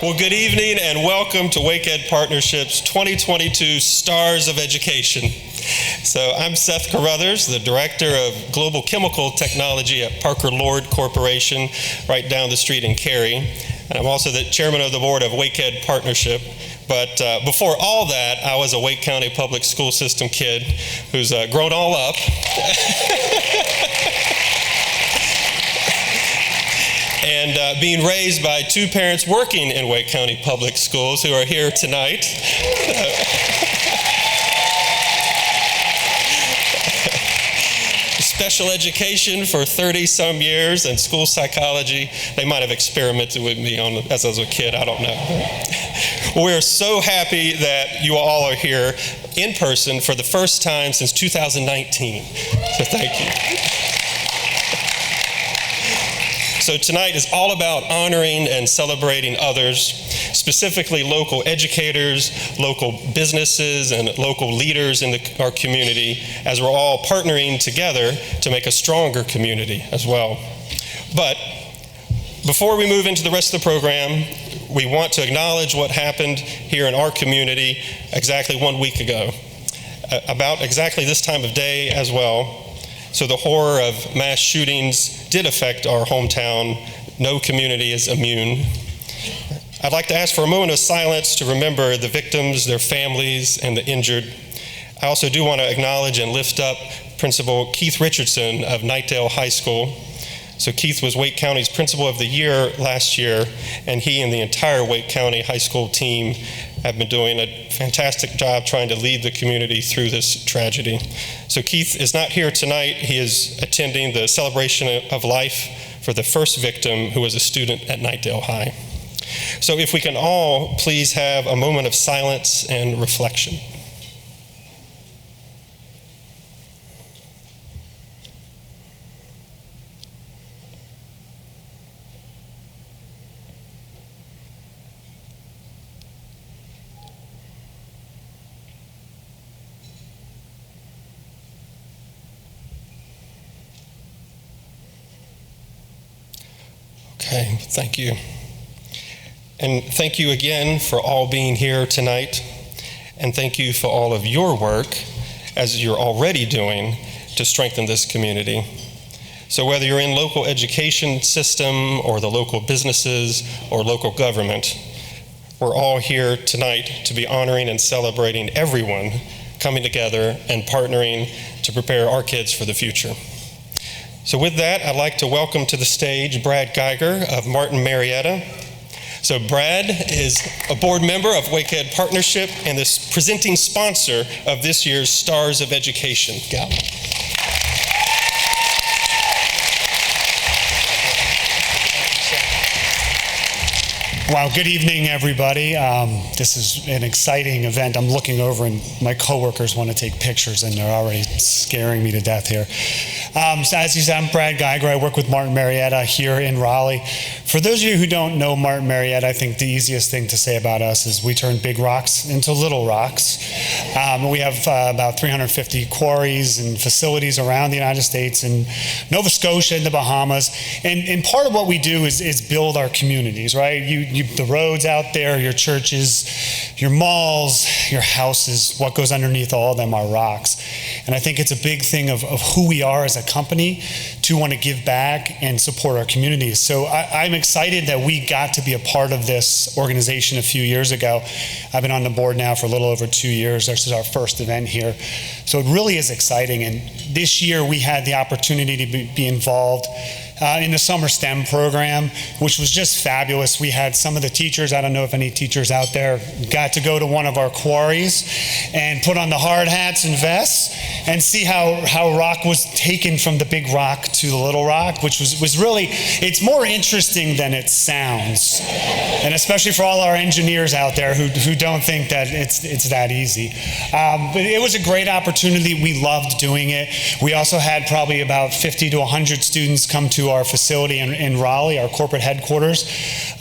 Well, good evening and welcome to Wake Ed Partnership's 2022 Stars of Education. So I'm Seth Carruthers, the Director of Global Chemical Technology at Parker Lord Corporation, right down the street in Cary. And I'm also the Chairman of the Board of Wake Ed Partnership. But before all that, I was a Wake County Public School System kid who's grown all up. And being raised by two parents working in Wake County Public Schools who are here tonight. Special education for 30-some years and school psychology. They might have experimented with me as I was a kid, I don't know. We're so happy that you all are here in person for the first time since 2019. So thank you. So tonight is all about honoring and celebrating others, specifically local educators, local businesses, and local leaders in our community, as we're all partnering together to make a stronger community as well. But before we move into the rest of the program, we want to acknowledge what happened here in our community exactly 1 week ago, about exactly this time of day as well. So the horror of mass shootings did affect our hometown. No community is immune. I'd like to ask for a moment of silence to remember the victims, their families, and the injured. I also do want to acknowledge and lift up Principal Keith Richardson of Knightdale High School. So Keith was Wake County's Principal of the Year last year, and he and the entire Wake County High School team have been doing a fantastic job trying to lead the community through this tragedy. So Keith is not here tonight. He is attending the celebration of life for the first victim, who was a student at Knightdale High. So if we can all please have a moment of silence and reflection. Okay, thank you. And thank you again for all being here tonight. And thank you for all of your work, as you're already doing, to strengthen this community. So whether you're in local education system or the local businesses or local government, we're all here tonight to be honoring and celebrating everyone coming together and partnering to prepare our kids for the future. So with that, I'd like to welcome to the stage Brad Geiger of Martin Marietta. So Brad is a board member of Wake Ed Partnership and the presenting sponsor of this year's Stars of Education Gala. Wow, good evening, everybody. This is an exciting event. I'm looking over and my coworkers want to take pictures and they're already scaring me to death here. So as you said, I'm Brad Geiger. I work with Martin Marietta here in Raleigh. For those of you who don't know Martin Marietta, I think the easiest thing to say about us is we turn big rocks into little rocks. We have about 350 quarries and facilities around the United States and Nova Scotia and the Bahamas. And part of what we do is build our communities, right? The roads out there, your churches, your malls, your houses, what goes underneath all of them are rocks. And I think it's a big thing of who we are as a company to want to give back and support our communities. So I'm excited that we got to be a part of this organization a few years ago. I've been on the board now for a little over 2 years. This is our first event here. So it really is exciting. And this year we had the opportunity to be involved in the summer STEM program, which was just fabulous. We had some of the teachers, I don't know if any teachers out there, got to go to one of our quarries and put on the hard hats and vests and see how rock was taken from the big rock to the little rock, which was really, it's more interesting than it sounds. And especially for all our engineers out there who don't think that it's that easy. But it was a great opportunity. We loved doing it. We also had probably about 50 to 100 students come to our facility in Raleigh, our corporate headquarters.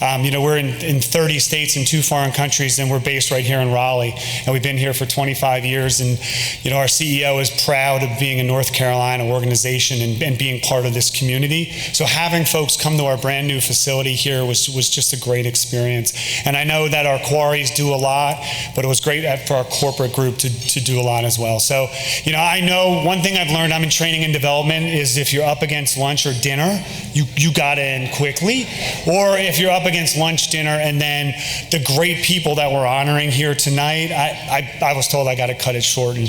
We're in 30 states and 2 foreign countries, and we're based right here in Raleigh. And we've been here for 25 years. And our CEO has proud of being a North Carolina organization and being part of this community. So having folks come to our brand new facility here was just a great experience. And I know that our quarries do a lot, but it was great for our corporate group to do a lot as well. So, I know one thing I've learned, I'm in training and development, is if you're up against lunch or dinner, you got to end quickly. Or if you're up against lunch, dinner, and then the great people that we're honoring here tonight, I was told I got to cut it short. And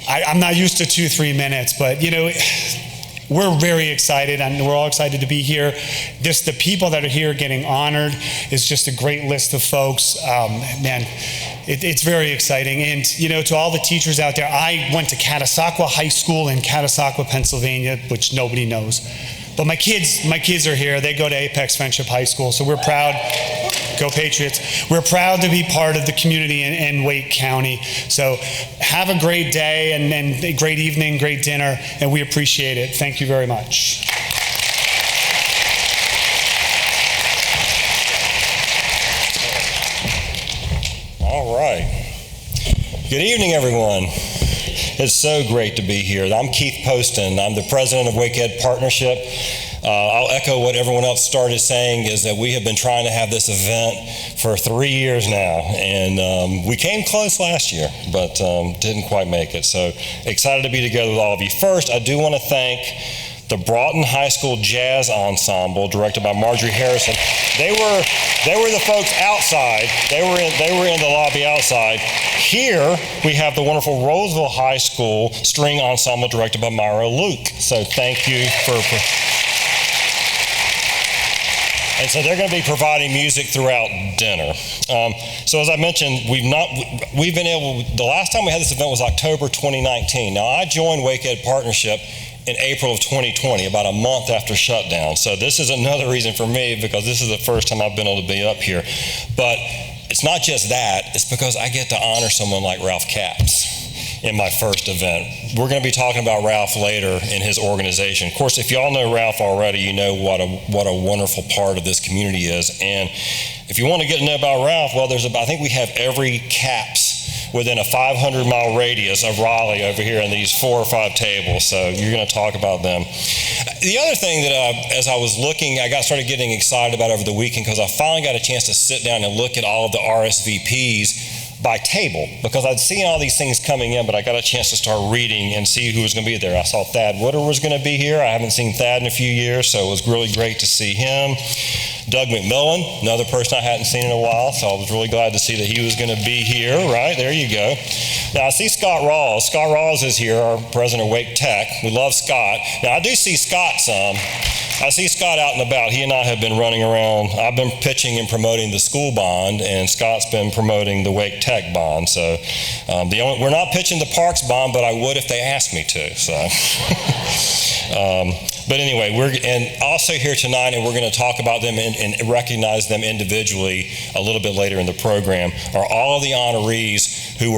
I'm not used to 2-3 minutes, but we're very excited, and we're all excited to be here. Just the people that are here getting honored is just a great list of folks. Man, it's very exciting. And, to all the teachers out there, I went to Catasauqua High School in Catasauqua, Pennsylvania, which nobody knows. But my kids are here. They go to Apex Friendship High School, so we're proud. Go Patriots. We're proud to be part of the community in Wake County. So have a great day and a great evening, great dinner, and we appreciate it. Thank you very much. All right. Good evening, everyone. It's so great to be here. I'm Keith Poston. I'm the president of Wake Ed Partnership. I'll echo what everyone else started saying, is that we have been trying to have this event for 3 years now, and we came close last year, but didn't quite make it. So excited to be together with all of you. First, I do want to thank the Broughton High School Jazz Ensemble, directed by Marjorie Harrison. They were the folks outside. They were in the lobby outside. Here we have the wonderful Roseville High School String Ensemble, directed by Myra Luke. So thank you for. And so they're going to be providing music throughout dinner. So as I mentioned, we've been able. The last time we had this event was October 2019. Now I joined Wake Ed Partnership in April of 2020, about a month after shutdown. So this is another reason for me, because this is the first time I've been able to be up here. But it's not just that, it's because I get to honor someone like Ralph Capps in my first event. We're going to be talking about Ralph later in his organization. Of course, if y'all know Ralph already, you know what a wonderful part of this community is. And if you want to get to know about Ralph, well, I think we have every Capps within a 500-mile radius of Raleigh over here in these 4 or 5 tables, so you're going to talk about them. The other thing that as I was looking, I started getting excited about over the weekend, because I finally got a chance to sit down and look at all of the RSVPs by table, because I'd seen all these things coming in, but I got a chance to start reading and see who was going to be there. I saw Thad Woodard was going to be here. I haven't seen Thad in a few years, so it was really great to see him. Doug McMillan, another person I hadn't seen in a while, so I was really glad to see that he was going to be here, right? There you go. Now, I see Scott Rawls. Scott Rawls is here, our president of Wake Tech. We love Scott. Now, I do see Scott some. I see Scott out and about. He and I have been running around. I've been pitching and promoting the school bond, and Scott's been promoting the Wake Tech bond. So we're not pitching the Parks bond, but I would if they asked me to. So. But anyway, we're also here tonight, and we're going to talk about them and recognize them individually a little bit later in the program, are all of the honorees who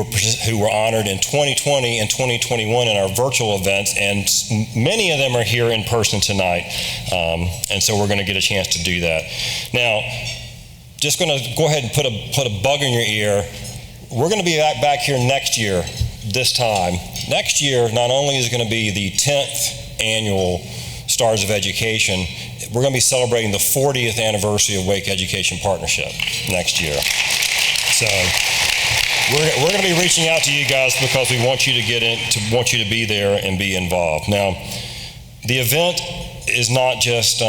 were honored in 2020 and 2021 in our virtual events, and many of them are here in person tonight, and so we're going to get a chance to do that. Now, just going to go ahead and put a bug in your ear. We're going to be back here next year, this time. Next year, not only is it going to be the 10th annual Stars of Education, we're going to be celebrating the 40th anniversary of Wake Education Partnership next year. So we're going to be reaching out to you guys because we want you to be there and be involved. Now, the event is not just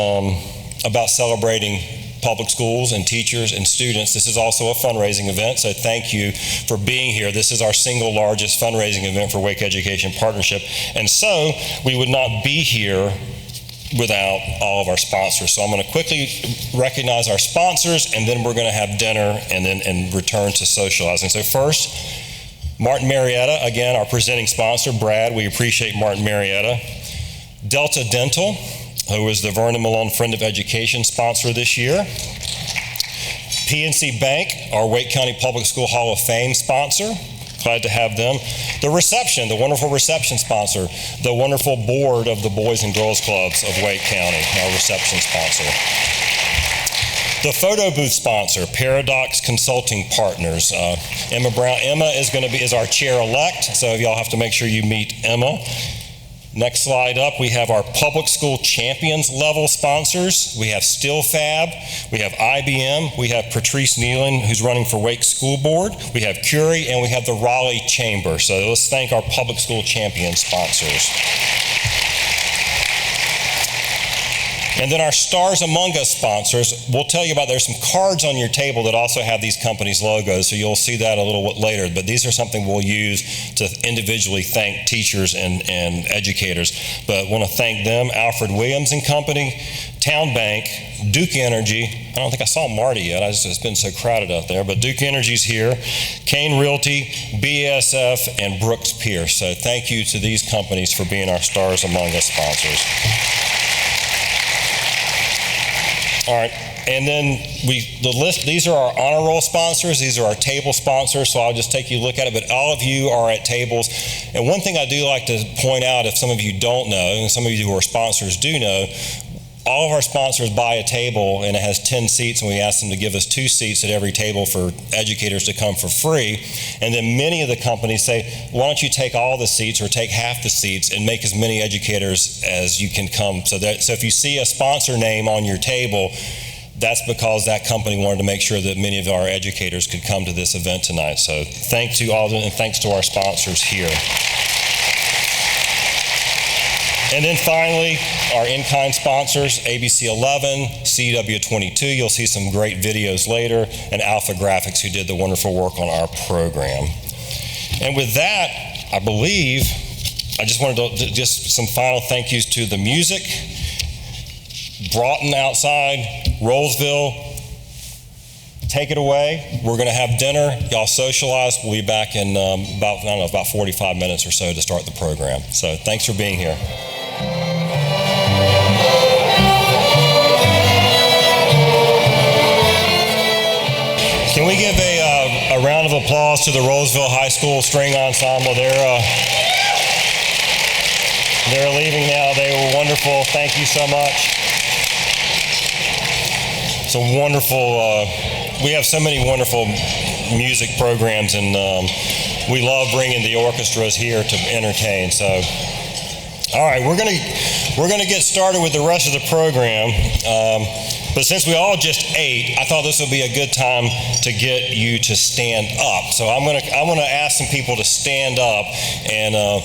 about celebrating public schools and teachers and students. This is also a fundraising event, so thank you for being here. This is our single largest fundraising event for Wake Education Partnership, and so we would not be here without all of our sponsors. So I'm going to quickly recognize our sponsors, and then we're going to have dinner and return to socializing. So first, Martin Marietta, again, our presenting sponsor. Brad, we appreciate Martin Marietta. Delta Dental, who is the Vernon Malone Friend of Education sponsor this year. PNC Bank, our Wake County Public School Hall of Fame sponsor. Glad to have them. The reception, the wonderful reception sponsor, the wonderful board of the Boys and Girls Clubs of Wake County, our reception sponsor. The photo booth sponsor, Paradox Consulting Partners. Emma Brown. Emma is our chair-elect, so y'all have to make sure you meet Emma. Next slide up, we have our public school champions level sponsors. We have StillFab, we have IBM, we have Patrice Nealon, who's running for Wake School Board, we have Curie, and we have the Raleigh Chamber. So let's thank our public school champion sponsors. And then our Stars Among Us sponsors, we'll tell you about, there's some cards on your table that also have these companies' logos, so you'll see that a little bit later, but these are something we'll use to individually thank teachers and educators. But I want to thank them, Alfred Williams and Company, Town Bank, Duke Energy. I don't think I saw Marty yet. It's been so crowded out there, but Duke Energy's here, Kane Realty, BASF, and Brooks Pierce. So thank you to these companies for being our Stars Among Us sponsors. All right, and then these are our honor roll sponsors. These are our table sponsors, so I'll just take you a look at it, but all of you are at tables. And one thing I do like to point out, if some of you don't know, and some of you who are sponsors do know, all of our sponsors buy a table, and it has 10 seats, and we ask them to give us 2 seats at every table for educators to come for free. And then many of the companies say, why don't you take all the seats or take half the seats and make as many educators as you can come. So if you see a sponsor name on your table, that's because that company wanted to make sure that many of our educators could come to this event tonight. So thanks to all of them, and thanks to our sponsors here. And then finally, our in-kind sponsors, ABC 11, CW 22. You'll see some great videos later, and Alpha Graphics, who did the wonderful work on our program. And with that, I believe, I just wanted to, just some final thank yous to the music, Broughton outside, Rollsville, take it away. We're going to have dinner. Y'all socialize. We'll be back in about 45 minutes or so to start the program. So thanks for being here. Can we give a round of applause to the Rollsville High School String Ensemble? They're leaving now. They were wonderful. Thank you so much. It's a wonderful, we have so many wonderful music programs, and we love bringing the orchestras here to entertain. So, all right, we're gonna get started with the rest of the program. But since we all just ate, I thought this would be a good time to get you to stand up. So I'm gonna ask some people to stand up, and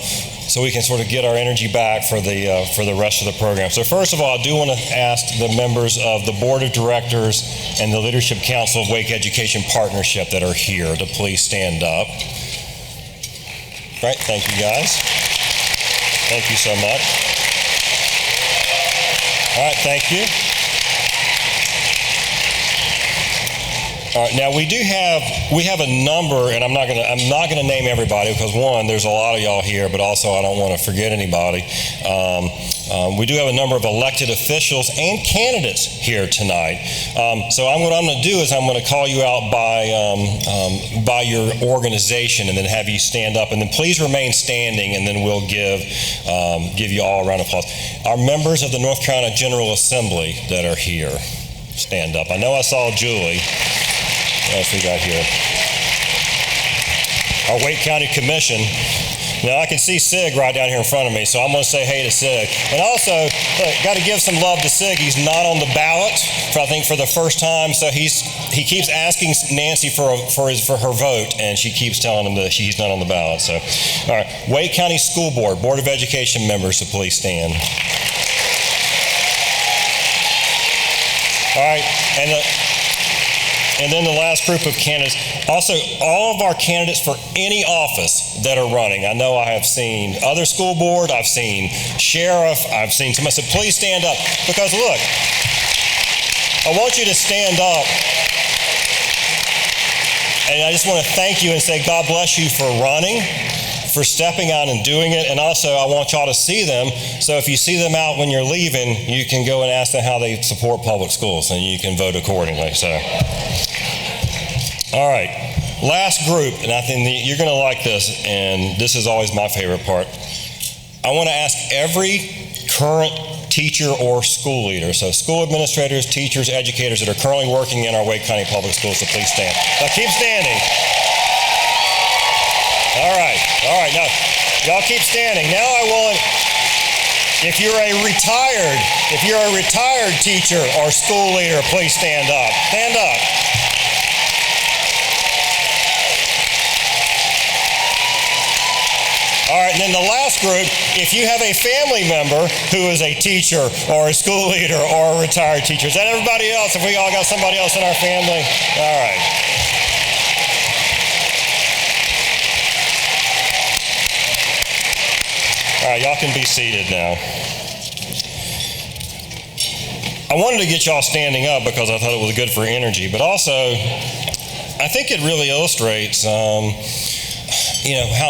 so we can sort of get our energy back for the rest of the program. So first of all, I do want to ask the members of the Board of Directors and the Leadership Council of Wake Education Partnership that are here to please stand up. Right, thank you guys. Thank you so much. All right, thank you. All right, now we have a number, and I'm not gonna name everybody because one, there's a lot of y'all here, but also I don't want to forget anybody. We do have a number of elected officials and candidates here tonight. So what I'm going to do is I'm going to call you out by your organization, and then have you stand up, and then please remain standing, and then we'll give you all a round of applause. Our members of the North Carolina General Assembly that are here, stand up. I know I saw Julie. What else we got here? Our Wake County Commission. Now I can see Sig right down here in front of me, so I'm going to say hey to Sig. And also, got to give some love to Sig. He's not on the ballot, I think for the first time. So he keeps asking Nancy for her vote, and she keeps telling him that he's not on the ballot. So, all right, Wake County School Board of Education members, so please stand. All right, and then the last group of candidates. Also, all of our candidates for any office that are running. I know I have seen other school board, I've seen sheriff, I've seen somebody. So please stand up, because look, I want you to stand up. And I just want to thank you and say God bless you for running, for stepping out and doing it. And also, I want y'all to see them. So if you see them out when you're leaving, you can go and ask them how they support public schools, and you can vote accordingly. So, all right, last group, and I think you're going to like this, and this is always my favorite part. I want to ask every current teacher or school leader. So school administrators, teachers, educators that are currently working in our Wake County Public Schools, so please stand. Now keep standing. All right, now y'all keep standing. Now I want, if you're a retired teacher or school leader, please stand up. Stand up. All right, and then the last group, if you have a family member who is a teacher or a school leader or a retired teacher, is that everybody else? Have we all got somebody else in our family? All right. All right, y'all can be seated now. I wanted to get y'all standing up because I thought it was good for energy, but also I think it really illustrates, how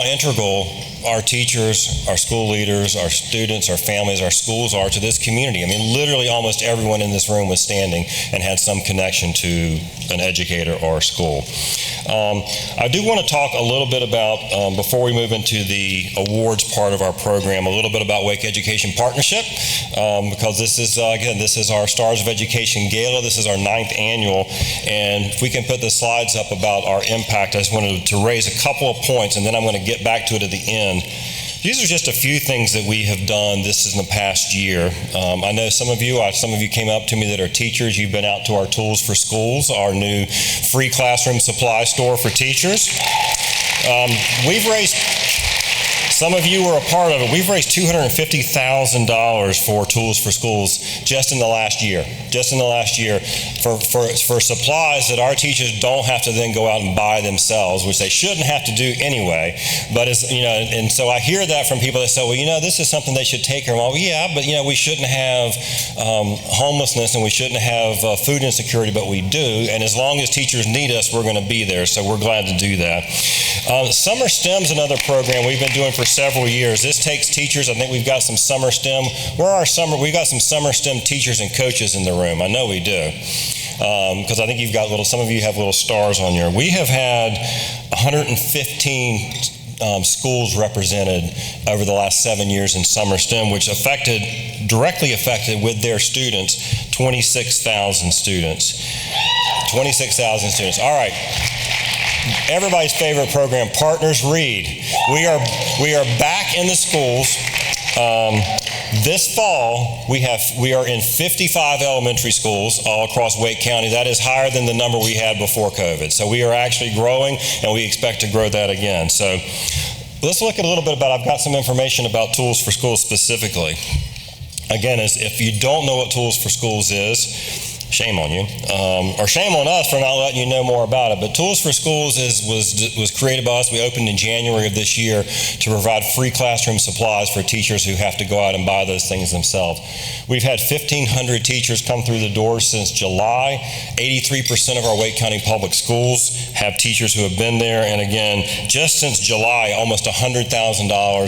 integral our teachers, our school leaders, our students, our families, our schools are to this community. I mean, literally almost everyone in this room was standing and had some connection to an educator or a school. I do want to talk a little bit about, before we move into the awards part of our program, a little bit about Wake Education Partnership, because this is our Stars of Education Gala. This is our 9th annual, and if we can put the slides up about our impact, I just wanted to raise a couple of points, and then I'm going to get back to it at the end. These are just a few things that we have done this is in the past year. I know some of you came up to me that are teachers. You've been out to our Tools for Schools, our new free classroom supply store for teachers. Some of you were a part of it. We've raised $250,000 for Tools for Schools just in the last year. For supplies that our teachers don't have to then go out and buy themselves, which they shouldn't have to do anyway. But and so I hear that from people that say, well, this is something they should take care of. Well, yeah, but we shouldn't have homelessness and we shouldn't have food insecurity, but we do. And as long as teachers need us, we're going to be there. So we're glad to do that. Summer STEM's another program we've been doing for several years. This takes teachers. I think we've got some summer STEM. We've got some summer STEM teachers and coaches in the room. I know we do. Because I think some of you have little stars on your. We have had 115 schools represented over the last 7 years in summer STEM, which directly affected with their students, 26,000 students. 26,000 students. All right. Everybody's favorite program, Partners Read. We are back in the schools. This fall, we are in 55 elementary schools all across Wake County. That is higher than the number we had before COVID. So we are actually growing, and we expect to grow that again. So let's look at a little bit about, I've got some information about Tools for Schools specifically. Again, if you don't know what Tools for Schools is, shame on you, or shame on us for not letting you know more about it. But Tools for Schools was created by us. We opened in January of this year to provide free classroom supplies for teachers who have to go out and buy those things themselves. We've had 1,500 teachers come through the doors since July. 83% of our Wake County Public Schools have teachers who have been there. And again, just since July, almost $100,000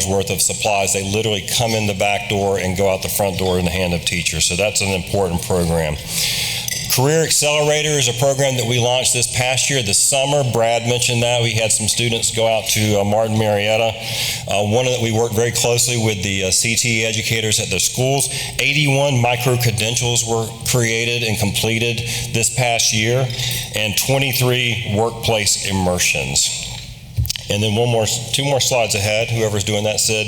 worth of supplies. They literally come in the back door and go out the front door in the hand of teachers. So that's an important program. Career Accelerator is a program that we launched this past year, this summer. Brad mentioned that. We had some students go out to Martin Marietta. We worked very closely with the CTE educators at the schools. 81 micro-credentials were created and completed this past year, and 23 workplace immersions. And then two more slides ahead, whoever's doing that, Sid.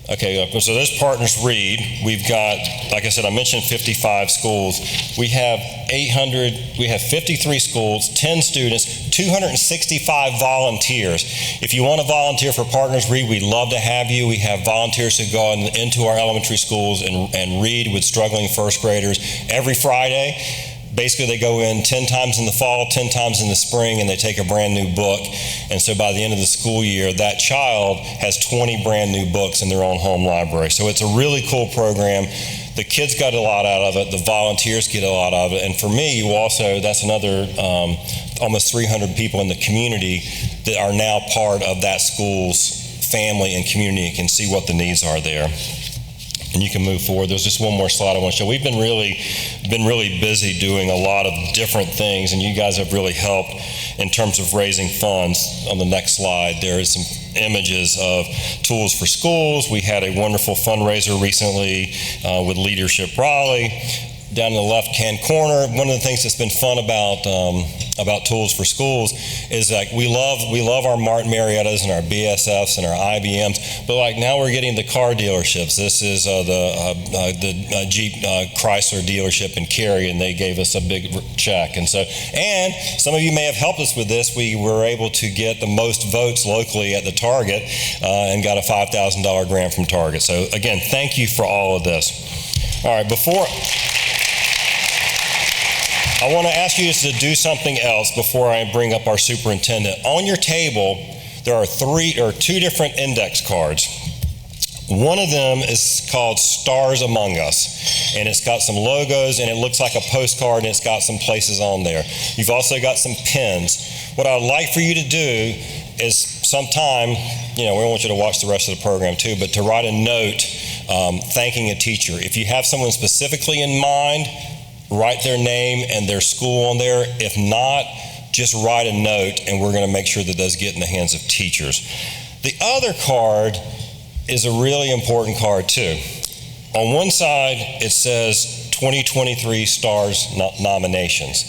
Okay, so this Partners Read, we've got, like I said, I mentioned 55 schools. We have 53 schools, 10 students, 265 volunteers. If you want to volunteer for Partners Read, we'd love to have you. We have volunteers who go into our elementary schools and read with struggling first graders every Friday. Basically, they go in 10 times in the fall, 10 times in the spring, and they take a brand new book. And so by the end of the school year, that child has 20 brand new books in their own home library. So it's a really cool program. The kids got a lot out of it. The volunteers get a lot out of it. And for me, that's another almost 300 people in the community that are now part of that school's family and community and can see what the needs are there. And you can move forward. There's just one more slide I want to show. We've been really busy doing a lot of different things, and you guys have really helped in terms of raising funds. On the next slide, there is some images of Tools for Schools. We had a wonderful fundraiser recently with Leadership Raleigh. Down in the left-hand corner, one of the things that's been fun about Tools for Schools is like we love our Martin Mariettas and our BSFs and our IBMs, but like now we're getting the car dealerships. This is the Jeep Chrysler dealership in Cary, and they gave us a big check. And some of you may have helped us with this. We were able to get the most votes locally at the Target and got a $5,000 grant from Target. So again, thank you for all of this. All right, I want to ask you to do something else before I bring up our superintendent. On your table, there are two different index cards. One of them is called Stars Among Us, and it's got some logos, and it looks like a postcard, and it's got some places on there. You've also got some pins. What I'd like for you to do is sometime, we don't want you to watch the rest of the program too, but to write a note thanking a teacher. If you have someone specifically in mind, write their name and their school on there. If not, just write a note, and we're going to make sure that those get in the hands of teachers. The other card is a really important card too. On one side, it says 2023 STARS nominations.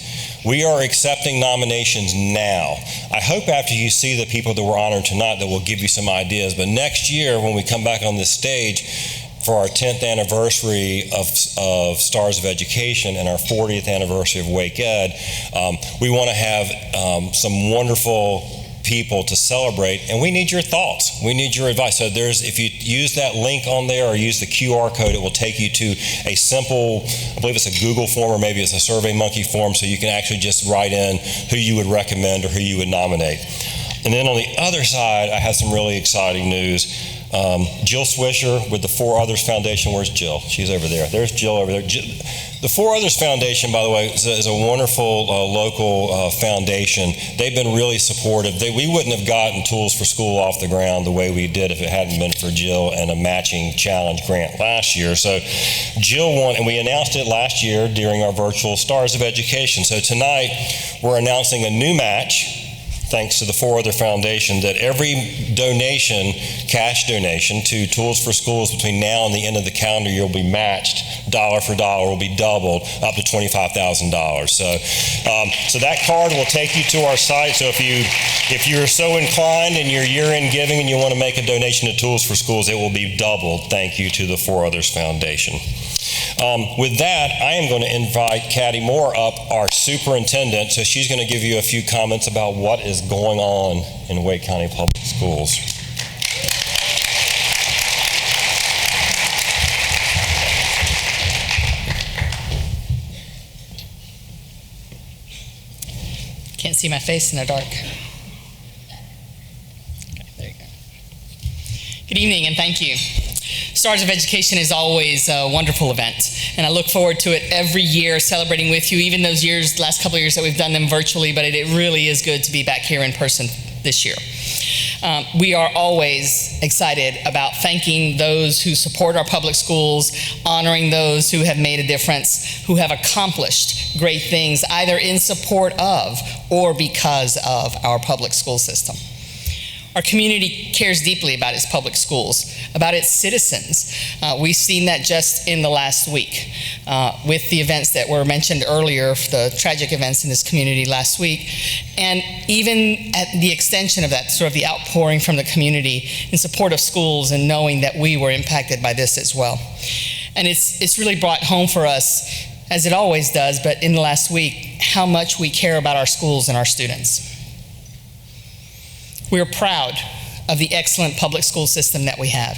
We are accepting nominations now. I hope after you see the people that were honored tonight that will give you some ideas, but next year when we come back on this stage, for our 10th anniversary of Stars of Education and our 40th anniversary of Wake Ed, we want to have some wonderful people to celebrate, and we need your thoughts. We need your advice. So if you use that link on there or use the QR code, it will take you to a simple, I believe it's a Google form or maybe it's a SurveyMonkey form, so you can actually just write in who you would recommend or who you would nominate. And then on the other side, I have some really exciting news. Jill Swisher with the Four Others Foundation. Where's Jill? She's over there. There's Jill over there. The Four Others Foundation, by the way, is a wonderful local foundation. They've been really supportive. We wouldn't have gotten Tools for School off the ground the way we did if it hadn't been for Jill and a matching challenge grant last year. So Jill won, and we announced it last year during our virtual Stars of Education. So tonight we're announcing a new match, thanks to the Four Other Foundation, that every donation, cash donation to Tools for Schools between now and the end of the calendar year will be matched dollar for dollar, will be doubled up to $25,000. So that card will take you to our site. So if you're so inclined in your year-end giving and you want to make a donation to Tools for Schools, it will be doubled. Thank you to the Four Others Foundation. With that, I am going to invite Caddy Moore up, our superintendent, so she's going to give you a few comments about what is going on in Wake County Public Schools. Can't see my face in the dark. Okay, there you go. Good evening and thank you. Stars of Education is always a wonderful event, and I look forward to it every year, celebrating with you, even those last couple of years that we've done them virtually, but it really is good to be back here in person this year. We are always excited about thanking those who support our public schools, honoring those who have made a difference, who have accomplished great things, either in support of or because of our public school system. Our community cares deeply about its public schools, about its citizens. We've seen that just in the last week with the events that were mentioned earlier, the tragic events in this community last week, and even at the extension of that, sort of the outpouring from the community in support of schools and knowing that we were impacted by this as well. And it's really brought home for us, as it always does, but in the last week, how much we care about our schools and our students. We are proud of the excellent public school system that we have.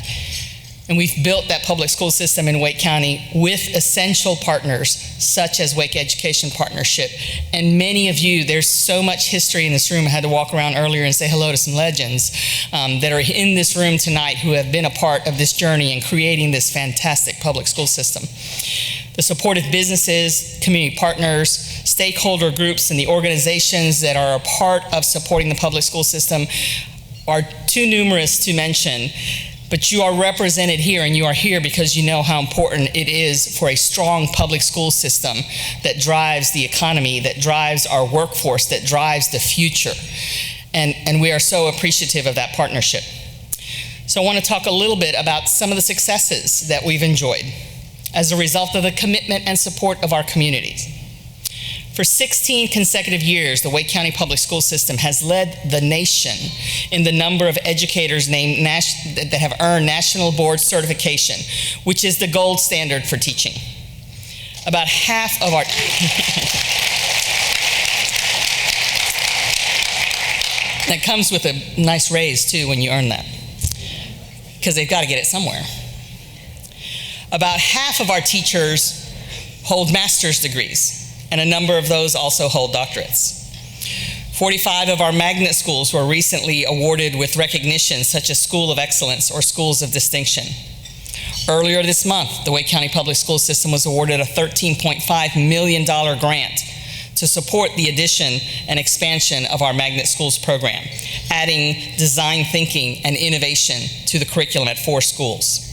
And we've built that public school system in Wake County with essential partners such as Wake Education Partnership. And many of you, there's so much history in this room. I had to walk around earlier and say hello to some legends that are in this room tonight who have been a part of this journey in creating this fantastic public school system. The supportive businesses, community partners, stakeholder groups, and the organizations that are a part of supporting the public school system are too numerous to mention, but you are represented here, and you are here because you know how important it is for a strong public school system that drives the economy, that drives our workforce, that drives the future. And we are so appreciative of that partnership. So I want to talk a little bit about some of the successes that we've enjoyed as a result of the commitment and support of our communities. For 16 consecutive years, the Wake County Public School System has led the nation in the number of educators that have earned National Board Certification, which is the gold standard for teaching. About half of our... That comes with a nice raise, too, when you earn that, because they've got to get it somewhere. About half of our teachers hold master's degrees, and a number of those also hold doctorates. 45 of our magnet schools were recently awarded with recognitions such as School of Excellence or Schools of Distinction. Earlier this month, the Wake County Public School System was awarded a $13.5 million grant to support the addition and expansion of our magnet schools program, adding design thinking and innovation to the curriculum at 4 schools.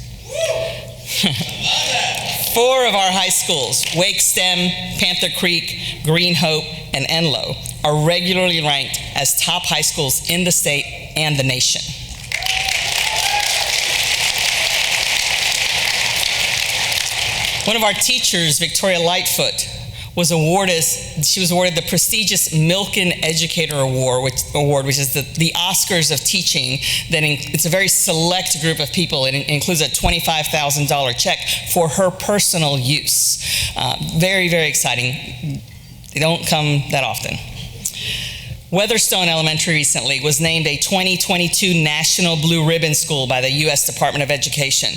4 of our high schools, Wake STEM, Panther Creek, Green Hope, and Enloe, are regularly ranked as top high schools in the state and the nation. One of our teachers, Victoria Lightfoot, was awarded the prestigious Milken Educator Award, which is the Oscars of teaching. It's a very select group of people. It includes a $25,000 check for her personal use. Very, very exciting. They don't come that often. Weatherstone Elementary recently was named a 2022 National Blue Ribbon School by the U.S. Department of Education,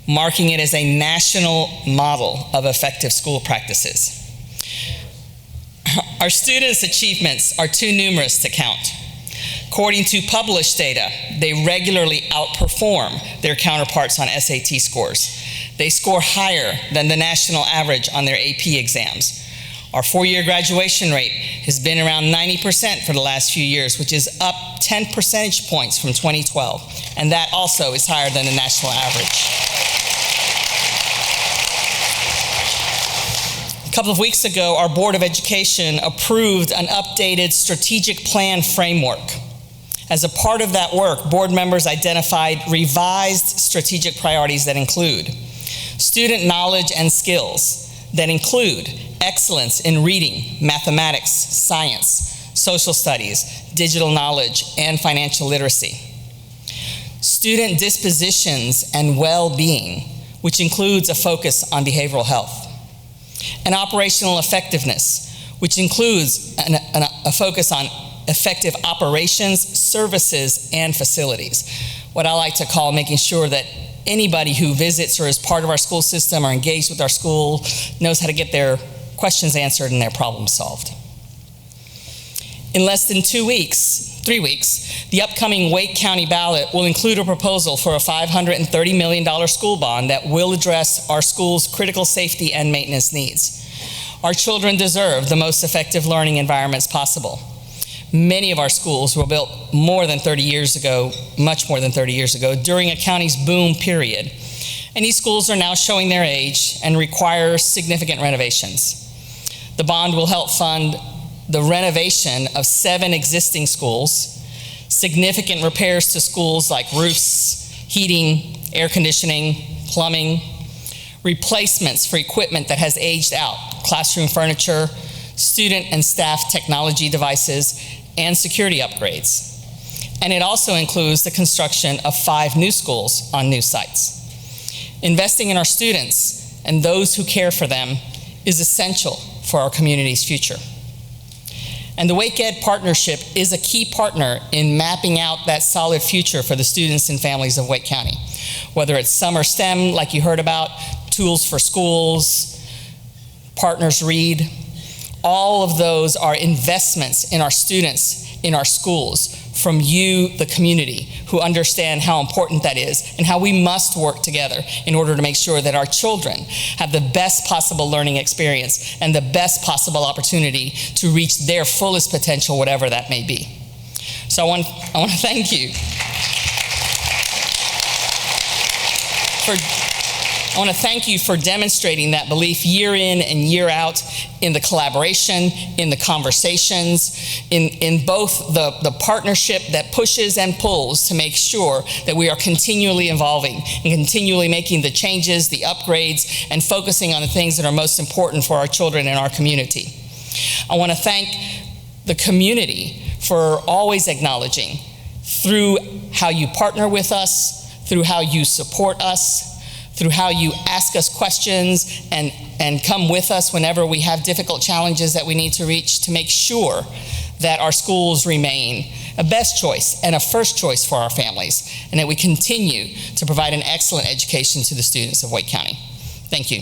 marking it as a national model of effective school practices. Our students' achievements are too numerous to count. According to published data, they regularly outperform their counterparts on SAT scores. They score higher than the national average on their AP exams. Our 4-year graduation rate has been around 90% for the last few years, which is up 10 percentage points from 2012, and that also is higher than the national average. A couple of weeks ago, our Board of Education approved an updated strategic plan framework. As a part of that work, board members identified revised strategic priorities that include student knowledge and skills, that include excellence in reading, mathematics, science, social studies, digital knowledge, and financial literacy. Student dispositions and well-being, which includes a focus on behavioral health. And operational effectiveness, which includes a focus on effective operations, services, and facilities. What I like to call making sure that anybody who visits or is part of our school system or engaged with our school knows how to get their questions answered and their problems solved. In less than 3 weeks, the upcoming Wake County ballot will include a proposal for a $530 million school bond that will address our school's critical safety and maintenance needs. Our children deserve the most effective learning environments possible. Many of our schools were built more than 30 years ago, much more than 30 years ago, during a county's boom period. And these schools are now showing their age and require significant renovations. The bond will help fund the renovation of 7 existing schools, significant repairs to schools like roofs, heating, air conditioning, plumbing, replacements for equipment that has aged out, classroom furniture, student and staff technology devices, and security upgrades. And it also includes the construction of 5 new schools on new sites. Investing in our students and those who care for them is essential for our community's future. And the Wake Ed Partnership is a key partner in mapping out that solid future for the students and families of Wake County. Whether it's summer STEM, like you heard about, tools for schools, Partners Read, all of those are investments in our students, in our schools, from you, the community, who understand how important that is and how we must work together in order to make sure that our children have the best possible learning experience and the best possible opportunity to reach their fullest potential, whatever that may be. So I want to thank you I want to thank you for demonstrating that belief year in and year out in the collaboration, in the conversations, in both the partnership that pushes and pulls to make sure that we are continually evolving and continually making the changes, the upgrades, and focusing on the things that are most important for our children and our community. I want to thank the community for always acknowledging through how you partner with us, through how you support us, through how you ask us questions and come with us whenever we have difficult challenges that we need to reach, to make sure that our schools remain a best choice and a first choice for our families, and that we continue to provide an excellent education to the students of Wake County. Thank you.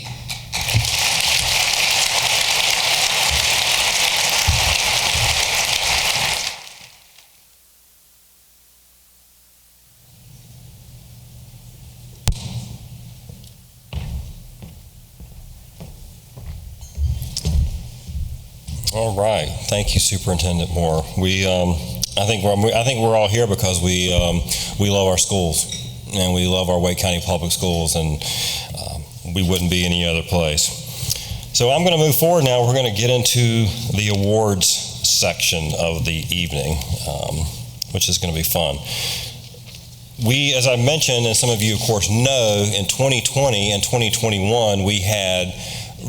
All right, thank you, Superintendent Moore. I think we're all here because we love our schools and we love our Wake County Public Schools, and we wouldn't be any other place. So I'm going to move forward now. We're going to get into the awards section of the evening, which is going to be fun. We, as I mentioned, and some of you, of course, know, in 2020 and 2021, we had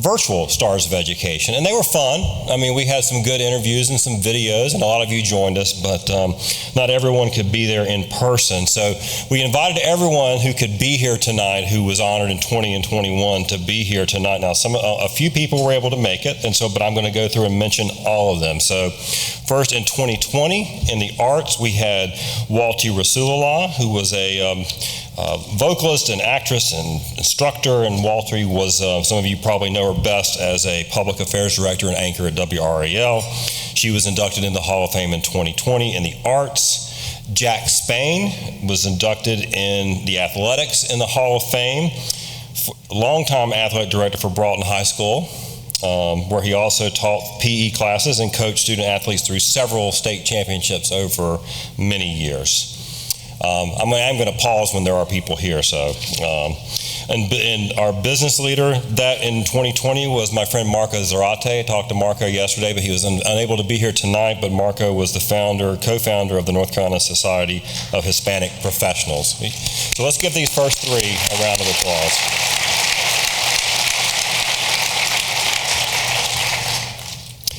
virtual Stars of Education, and they were fun. I mean, we had some good interviews and some videos, and a lot of you joined us, but not everyone could be there in person. So we invited everyone who could be here tonight, who was honored in 20 and 21, to be here tonight. Now, a few people were able to make it, but I'm going to go through and mention all of them. So first, in 2020, in the arts, we had Walti Rasulullah, who was a vocalist and actress and instructor, and Walter was, some of you probably know her best as a public affairs director and anchor at WRAL. She was inducted into the Hall of Fame in 2020 in the arts. Jack Spain was inducted in the athletics in the Hall of Fame. Longtime athletic director for Broughton High School, where he also taught PE classes and coached student athletes through several state championships over many years. I'm going to pause when there are people here. So, and our business leader that in 2020 was my friend Marco Zarate. I talked to Marco yesterday, but he was unable to be here tonight. But Marco was the co-founder of the North Carolina Society of Hispanic Professionals. So let's give these first three a round of applause.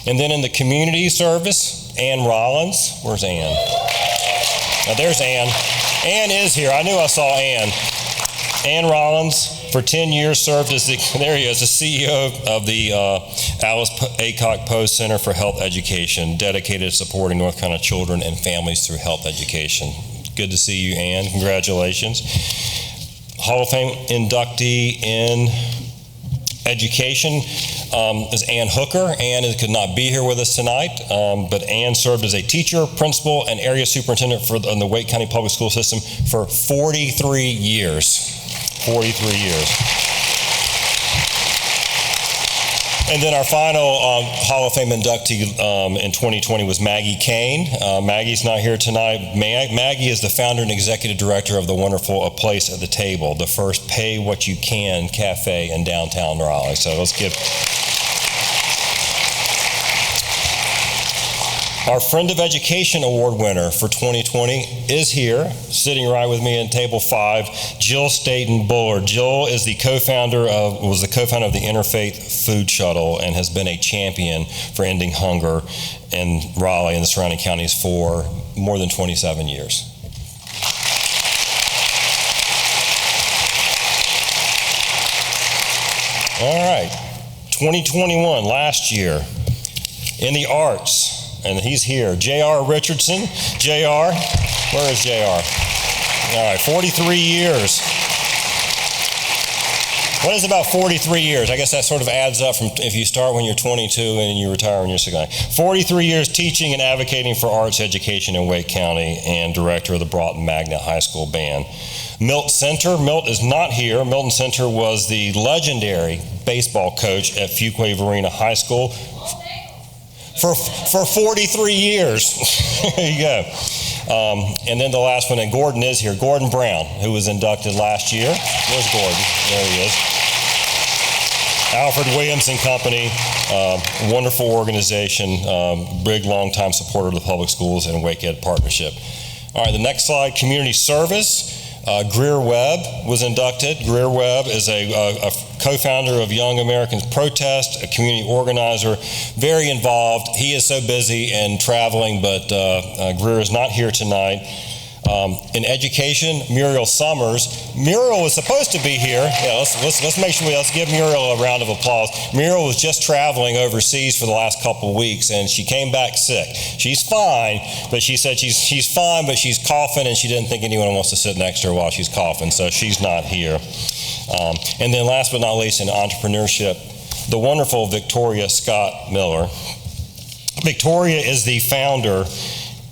And then in the community service, Ann Rollins. Where's Ann? Now there's Ann. Ann is here. I knew I saw Ann. Ann Rollins, for 10 years, served as the CEO of the Alice Aycock Post Center for Health Education, dedicated to supporting North Carolina children and families through health education. Good to see you, Ann. Congratulations. Hall of Fame inductee in education is Ann Hooker. Ann could not be here with us tonight, but Ann served as a teacher, principal, and area superintendent in the Wake County Public School System for 43 years. 43 years. And then our final Hall of Fame inductee in 2020 was Maggie Kane. Maggie's not here tonight. Maggie is the founder and executive director of the wonderful A Place at the Table, the first pay what you can cafe in downtown Raleigh. So let's give... Our Friend of Education Award winner for 2020 is here, sitting right with me in table 5, Jill Staten Bullard. Jill is the was the co-founder of the Interfaith Food Shuttle and has been a champion for ending hunger in Raleigh and the surrounding counties for more than 27 years. All right, 2021, last year, in the arts. And he's here, J.R. Richardson. J.R., where is J.R.? All right, 43 years. What is about 43 years? I guess that sort of adds up from if you start when you're 22 and you retire when you're 69. 43 years teaching and advocating for arts education in Wake County and director of the Broughton Magnet High School Band. Milt Center. Milt is not here. Milton Center was the legendary baseball coach at Fuquay-Varina High School for 43 years. There you go. And then the last one, and Gordon is here, Gordon Brown, who was inducted last year. Where's Gordon? There he is. Alfred Williams and Company, wonderful organization, big long-time supporter of the public schools and Wake Ed Partnership. All right, the next slide, community service. Greer Webb was inducted. Greer Webb is a co-founder of Young Americans Protest, a community organizer, very involved. He is so busy and traveling, but Greer is not here tonight. In education, Muriel Summers. Muriel was supposed to be here. Yeah, let's make sure let's give Muriel a round of applause. Muriel was just traveling overseas for the last couple of weeks, and she came back sick. She's fine, but she said she's fine, but she's coughing, and she didn't think anyone wants to sit next to her while she's coughing, so she's not here. And then last but not least, in entrepreneurship, the wonderful Victoria Scott Miller. Victoria is the founder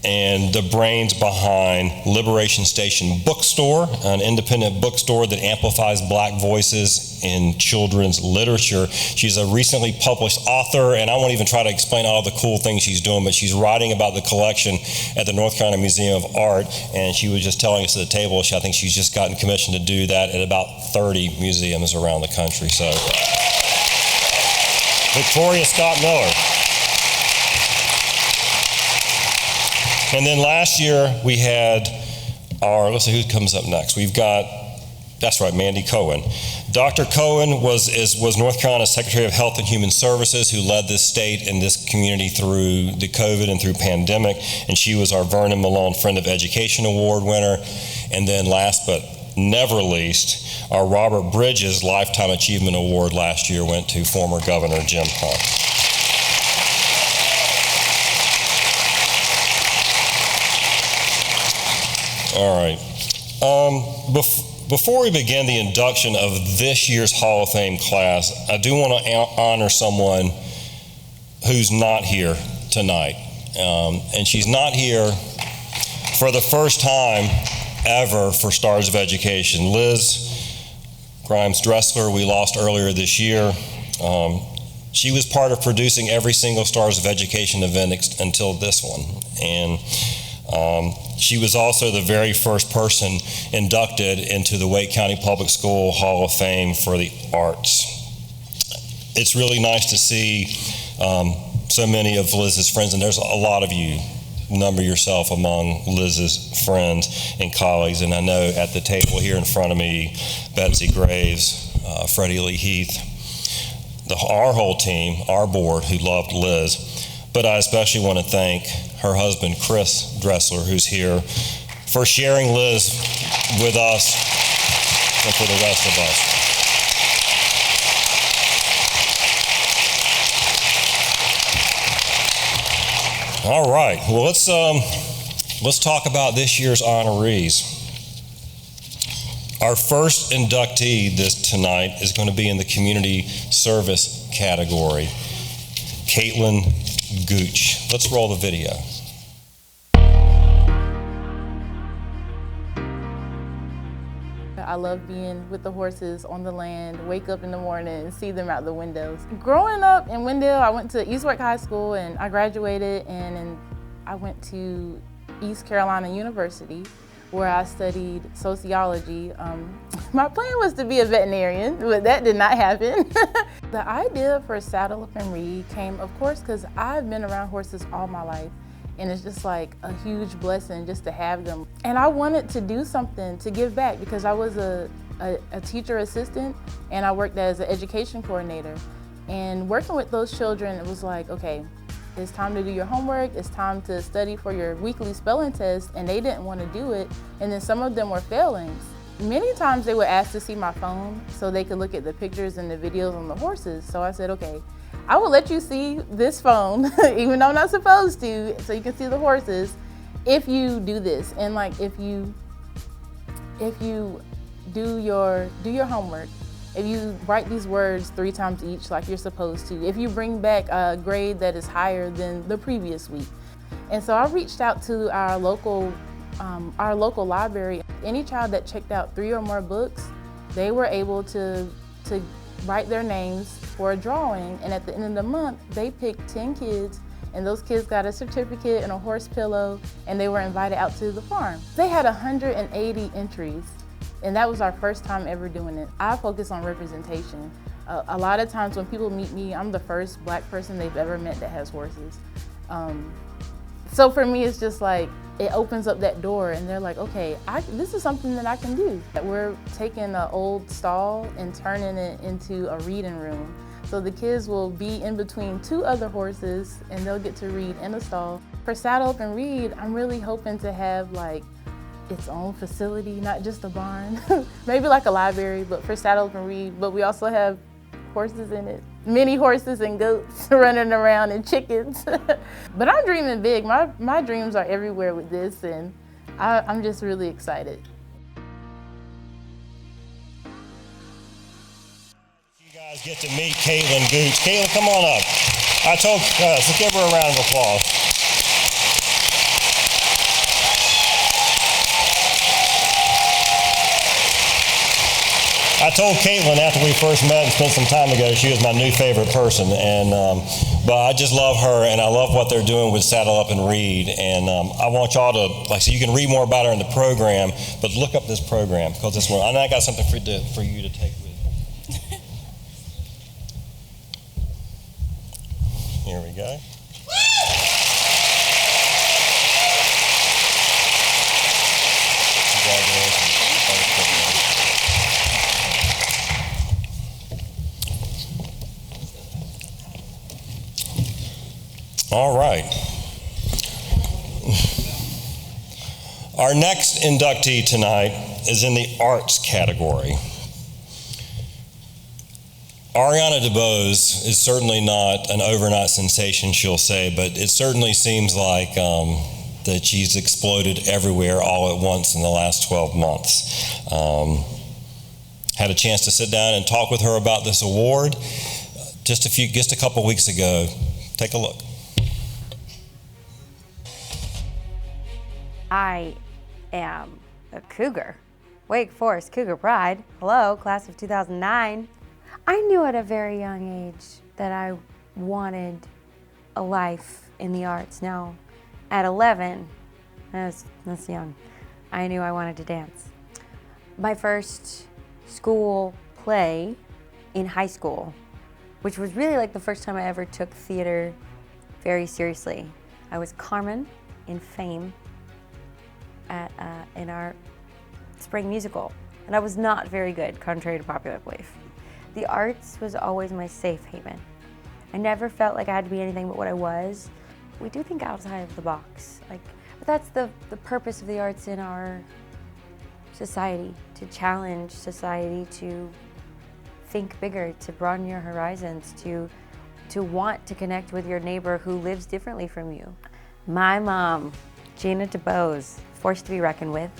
and the brains behind Liberation Station Bookstore, an independent bookstore that amplifies Black voices in children's literature. She's a recently published author, and I won't even try to explain all the cool things she's doing, but she's writing about the collection at the North Carolina Museum of Art, and she was just telling us at the table, I think she's just gotten commissioned to do that at about 30 museums around the country. So, Victoria Scott Miller. And then last year we had let's see who comes up next. We've got, that's right, Mandy Cohen. Dr. Cohen was North Carolina's Secretary of Health and Human Services, who led this state and this community through the COVID and through pandemic. And she was our Vernon Malone Friend of Education Award winner. And then last but never least, our Robert Bridges Lifetime Achievement Award last year went to former Governor Jim Hunt. All right. Before we begin the induction of this year's Hall of Fame class, I do want to honor someone who's not here tonight. And she's not here for the first time ever for Stars of Education. Liz Grimes Dressler, we lost earlier this year. She was part of producing every single Stars of Education event until this one. And she was also the very first person inducted into the Wake County Public School Hall of Fame for the Arts. It's really nice to see so many of Liz's friends, and there's a lot of you. Number yourself among Liz's friends and colleagues, and I know at the table here in front of me, Betsy Graves, Freddie Lee Heath, our whole team, our board who loved Liz. But I especially want to thank her husband, Chris Dressler, who's here, for sharing Liz with us and for the rest of us. All right, well, let's talk about this year's honorees. Our first inductee tonight is going to be in the community service category, Caitlin Gooch. Let's roll the video. I love being with the horses on the land, wake up in the morning and see them out the windows. Growing up in Wendell, I went to East Warwick High School and I graduated, and I went to East Carolina University where I studied sociology. My plan was to be a veterinarian, but that did not happen. The idea for Saddle Up and Read came, of course, because I've been around horses all my life, and it's just like a huge blessing just to have them. And I wanted to do something to give back because I was a teacher assistant and I worked as an education coordinator. And working with those children, it was like, okay, it's time to do your homework, it's time to study for your weekly spelling test, and they didn't want to do it, and then some of them were failing. Many times they would ask to see my phone so they could look at the pictures and the videos on the horses. So I said, okay, I will let you see this phone, even though I'm not supposed to, so you can see the horses, if you do this. And like, if you do your homework, if you write these words 3 times each like you're supposed to, if you bring back a grade that is higher than the previous week. And so I reached out to our local library. Any child that checked out 3 or more books, they were able to write their names for a drawing, and at the end of the month, they picked 10 kids and those kids got a certificate and a horse pillow, and they were invited out to the farm. They had 180 entries, and that was our first time ever doing it. I focus on representation. A lot of times when people meet me, I'm the first Black person they've ever met that has horses. So for me, it's just like, it opens up that door and they're like, okay, this is something that I can do. We're taking an old stall and turning it into a reading room. So the kids will be in between two other horses and they'll get to read in a stall. For Saddle Up and Read, I'm really hoping to have like its own facility, not just a barn. Maybe like a library, but for Saddle Up and Read. But we also have horses in it. Many horses and goats running around and chickens. But I'm dreaming big. My dreams are everywhere with this, and I'm just really excited. You guys get to meet Caitlin Gooch. Caitlin, come on up. Let's give her a round of applause. I told Caitlin after we first met and spent some time together, she was my new favorite person. But I just love her, and I love what they're doing with Saddle Up and Read. And I want y'all to, so you can read more about her in the program, but look up this program, because this one, I got something for you to take with you. Here we go. Congratulations. All right. Our next inductee tonight is in the arts category. Ariana DeBose is certainly not an overnight sensation, she'll say, but it certainly seems like that she's exploded everywhere all at once in the last 12 months. Had a chance to sit down and talk with her about this award just a couple weeks ago. Take a look. I am a cougar. Wake Forest Cougar Pride. Hello, class of 2009. I knew at a very young age that I wanted a life in the arts. Now, at 11, that's young, I knew I wanted to dance. My first school play in high school, which was really like the first time I ever took theater very seriously. I was Carmen in Fame in our spring musical, and I was not very good, contrary to popular belief. The arts was always my safe haven. I never felt like I had to be anything but what I was. We do think outside of the box, but that's the purpose of the arts in our society, to challenge society, to think bigger, to broaden your horizons, to want to connect with your neighbor who lives differently from you. My mom, Gina DeBose, force to be reckoned with.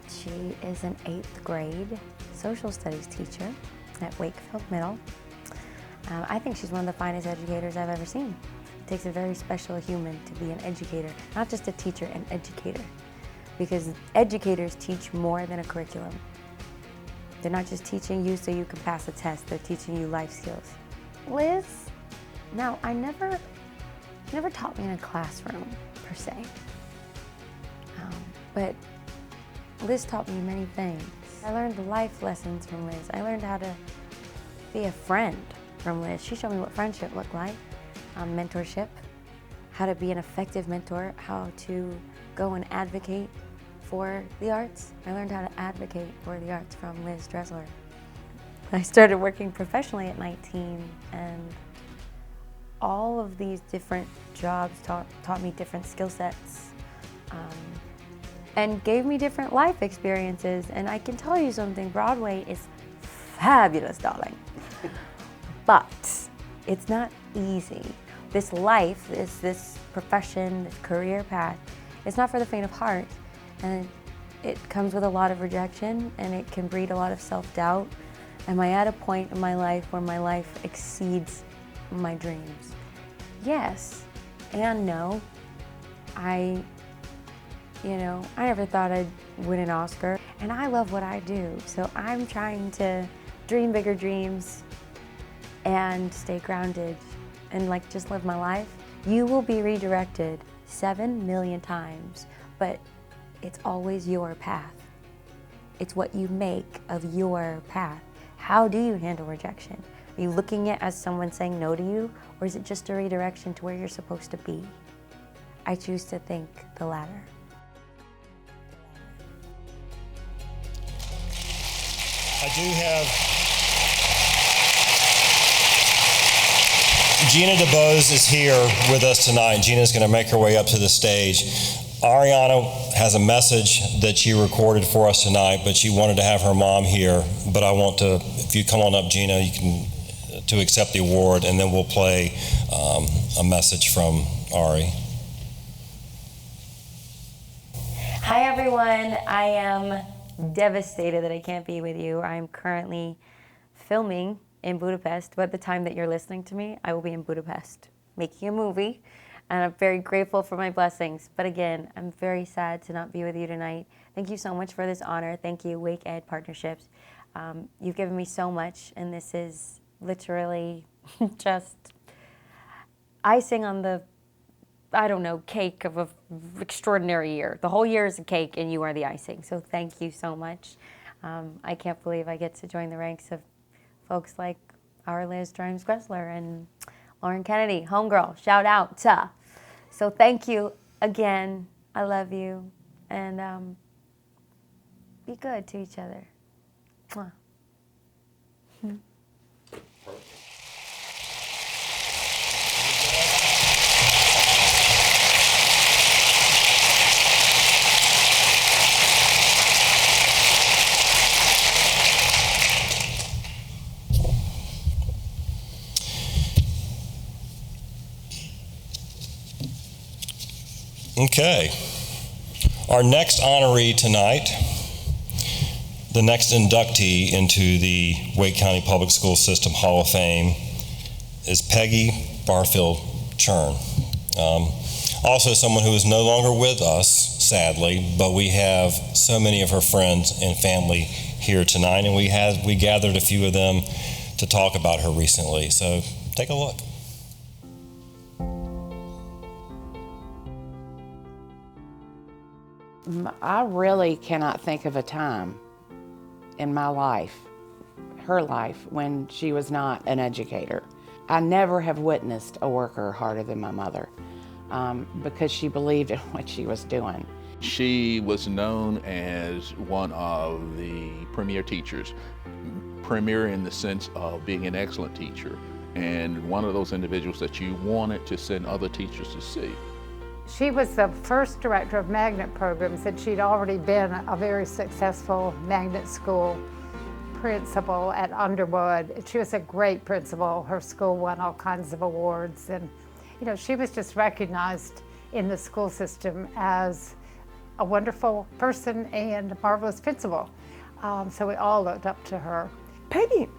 She is an 8th grade social studies teacher at Wakefield Middle. I think she's one of the finest educators I've ever seen. It takes a very special human to be an educator, not just a teacher, an educator. Because educators teach more than a curriculum. They're not just teaching you so you can pass a test, they're teaching you life skills. Liz, now I never taught me in a classroom, per se. But Liz taught me many things. I learned life lessons from Liz. I learned how to be a friend from Liz. She showed me what friendship looked like, mentorship, how to be an effective mentor, how to go and advocate for the arts. I learned how to advocate for the arts from Liz Dressler. I started working professionally at 19, and all of these different jobs taught me different skill sets. And gave me different life experiences. And I can tell you something, Broadway is fabulous, darling. But it's not easy. This life, this profession, this career path, it's not for the faint of heart. And it comes with a lot of rejection, and it can breed a lot of self-doubt. Am I at a point in my life where my life exceeds my dreams? Yes and no. I never thought I'd win an Oscar, and I love what I do, so I'm trying to dream bigger dreams and stay grounded and just live my life You will be redirected 7 million times, but it's always your path. It's what you make of your path. How do you handle rejection? Are you looking at it as someone saying no to you, or is it just a redirection to where you're supposed to be? I choose to think the latter. I do have Gina DeBose is here with us tonight. Gina's going to make her way up to the stage. Ariana has a message that she recorded for us tonight, but she wanted to have her mom here. But I want to, if you come on up, Gina, you can to accept the award, and then we'll play a message from Ari. Hi everyone, I am devastated that I can't be with you. I'm currently filming in Budapest, but at the time that you're listening to me, I will be in Budapest making a movie, and I'm very grateful for my blessings. But again, I'm very sad to not be with you tonight. Thank you so much for this honor. Thank you, Wake Ed Partnerships. You've given me so much, and this is literally just icing on the, I don't know, cake of an extraordinary year. The whole year is a cake, and you are the icing. So thank you so much. I can't believe I get to join the ranks of folks like our Liz Grimes-Gressler and Lauren Kennedy, homegirl, shout out to. So thank you again. I love you, and be good to each other. Mwah. Okay. Our next honoree tonight, the next inductee into the Wake County Public School System Hall of Fame, is Peggy Barfield Churn. Also someone who is no longer with us, sadly, but we have so many of her friends and family here tonight, and we gathered a few of them to talk about her recently. So take a look. I really cannot think of a time in my life, her life, when she was not an educator. I never have witnessed a worker harder than my mother because she believed in what she was doing. She was known as one of the premier teachers, premier in the sense of being an excellent teacher, and one of those individuals that you wanted to send other teachers to see. She was the first director of magnet programs, and she'd already been a very successful magnet school principal at Underwood. She was a great principal. Her school won all kinds of awards, and she was just recognized in the school system as a wonderful person and a marvelous principal. So we all looked up to her. Peggy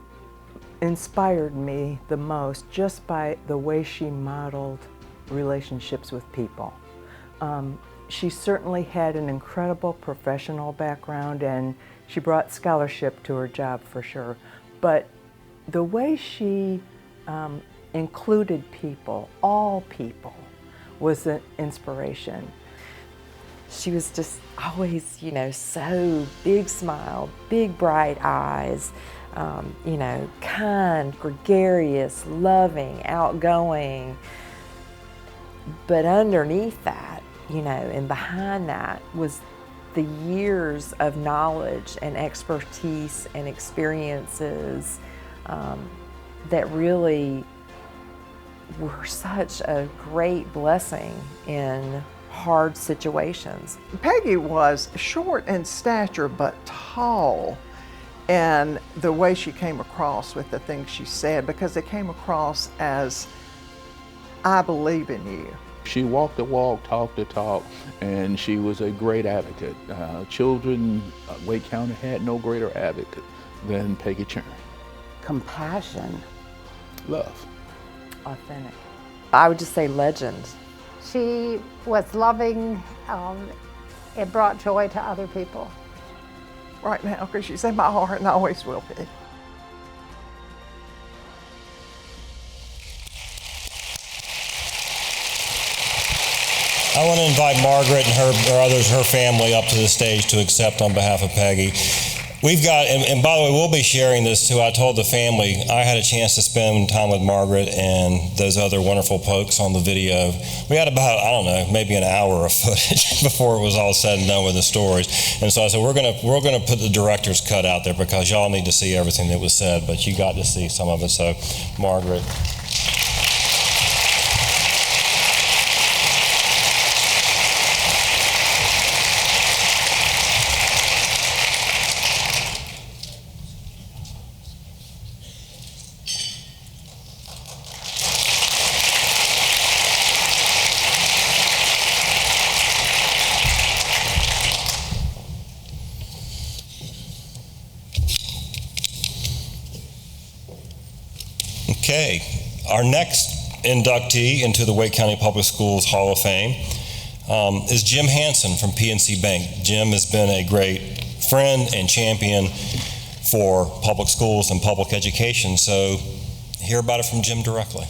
inspired me the most just by the way she modeled relationships with people. She certainly had an incredible professional background, and she brought scholarship to her job for sure. But the way she included people, all people, was an inspiration. She was just always, so big smile, big bright eyes, kind, gregarious, loving, outgoing. But underneath that, and behind that was the years of knowledge and expertise and experiences that really were such a great blessing in hard situations. Peggy was short in stature but tall, and the way she came across with the things she said, because it came across as, I believe in you. She walked the walk, talked the talk, and she was a great advocate. Children, Wake County had no greater advocate than Peggy Churn. Compassion. Love. Authentic. I would just say legend. She was loving. It brought joy to other people. Right now, because she's in my heart and always will be. I want to invite Margaret and her family up to the stage to accept on behalf of Peggy. We've got, and by the way, we'll be sharing this too. I told the family I had a chance to spend time with Margaret and those other wonderful folks on the video. We had about, I don't know, maybe an hour of footage before it was all said and done with the stories. And so I said, we're gonna put the director's cut out there because y'all need to see everything that was said, but you got to see some of it. So, Margaret. Okay, our next inductee into the Wake County Public Schools Hall of Fame is Jim Hanson from PNC Bank. Jim has been a great friend and champion for public schools and public education, so hear about it from Jim directly.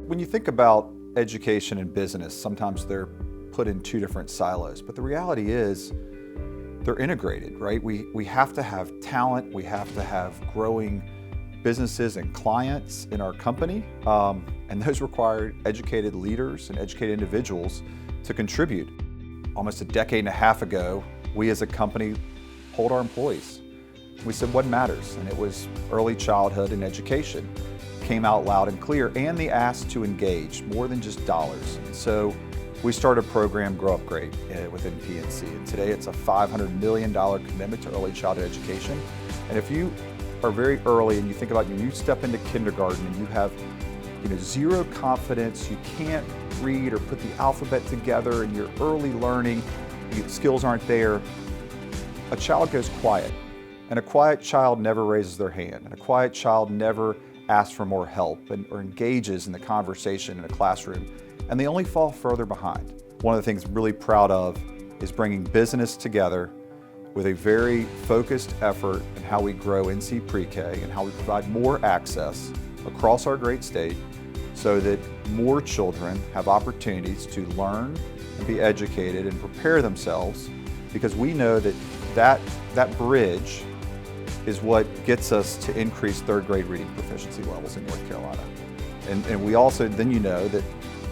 When you think about education and business, sometimes they're put in two different silos, but the reality is they're integrated, right? We have to have talent, we have to have growing businesses and clients in our company, and those require educated leaders and educated individuals to contribute. Almost a decade and a half ago, we as a company polled our employees. We said what matters, and it was early childhood and education. Came out loud and clear, and the ask to engage, more than just dollars. And so we started a program, Grow Up Great, within PNC, and today it's a $500 million commitment to early childhood education. And if you are very early and you think about you step into kindergarten and you have zero confidence, you can't read or put the alphabet together, and your early learning skills aren't there, a child goes quiet. And a quiet child never raises their hand, and a quiet child never asks for more help or engages in the conversation in a classroom, and they only fall further behind. One of the things I'm really proud of is bringing business together with a very focused effort in how we grow NC Pre-K and how we provide more access across our great state so that more children have opportunities to learn and be educated and prepare themselves, because we know that bridge is what gets us to increase third grade reading proficiency levels in North Carolina. And we also, then that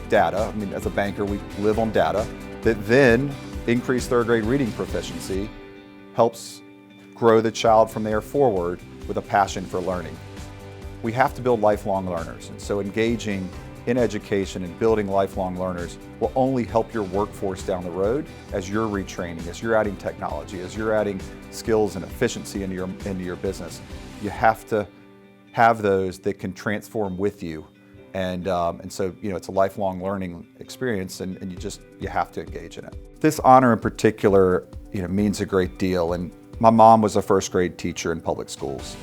data, as a banker, we live on data, that then increased third grade reading proficiency helps grow the child from there forward with a passion for learning. We have to build lifelong learners, and so engaging in education and building lifelong learners will only help your workforce down the road as you're retraining, as you're adding technology, as you're adding skills and efficiency into your business. You have to have those that can transform with you. And so, it's a lifelong learning experience, and you have to engage in it. This honor in particular, means a great deal. And my mom was a first grade teacher in public schools.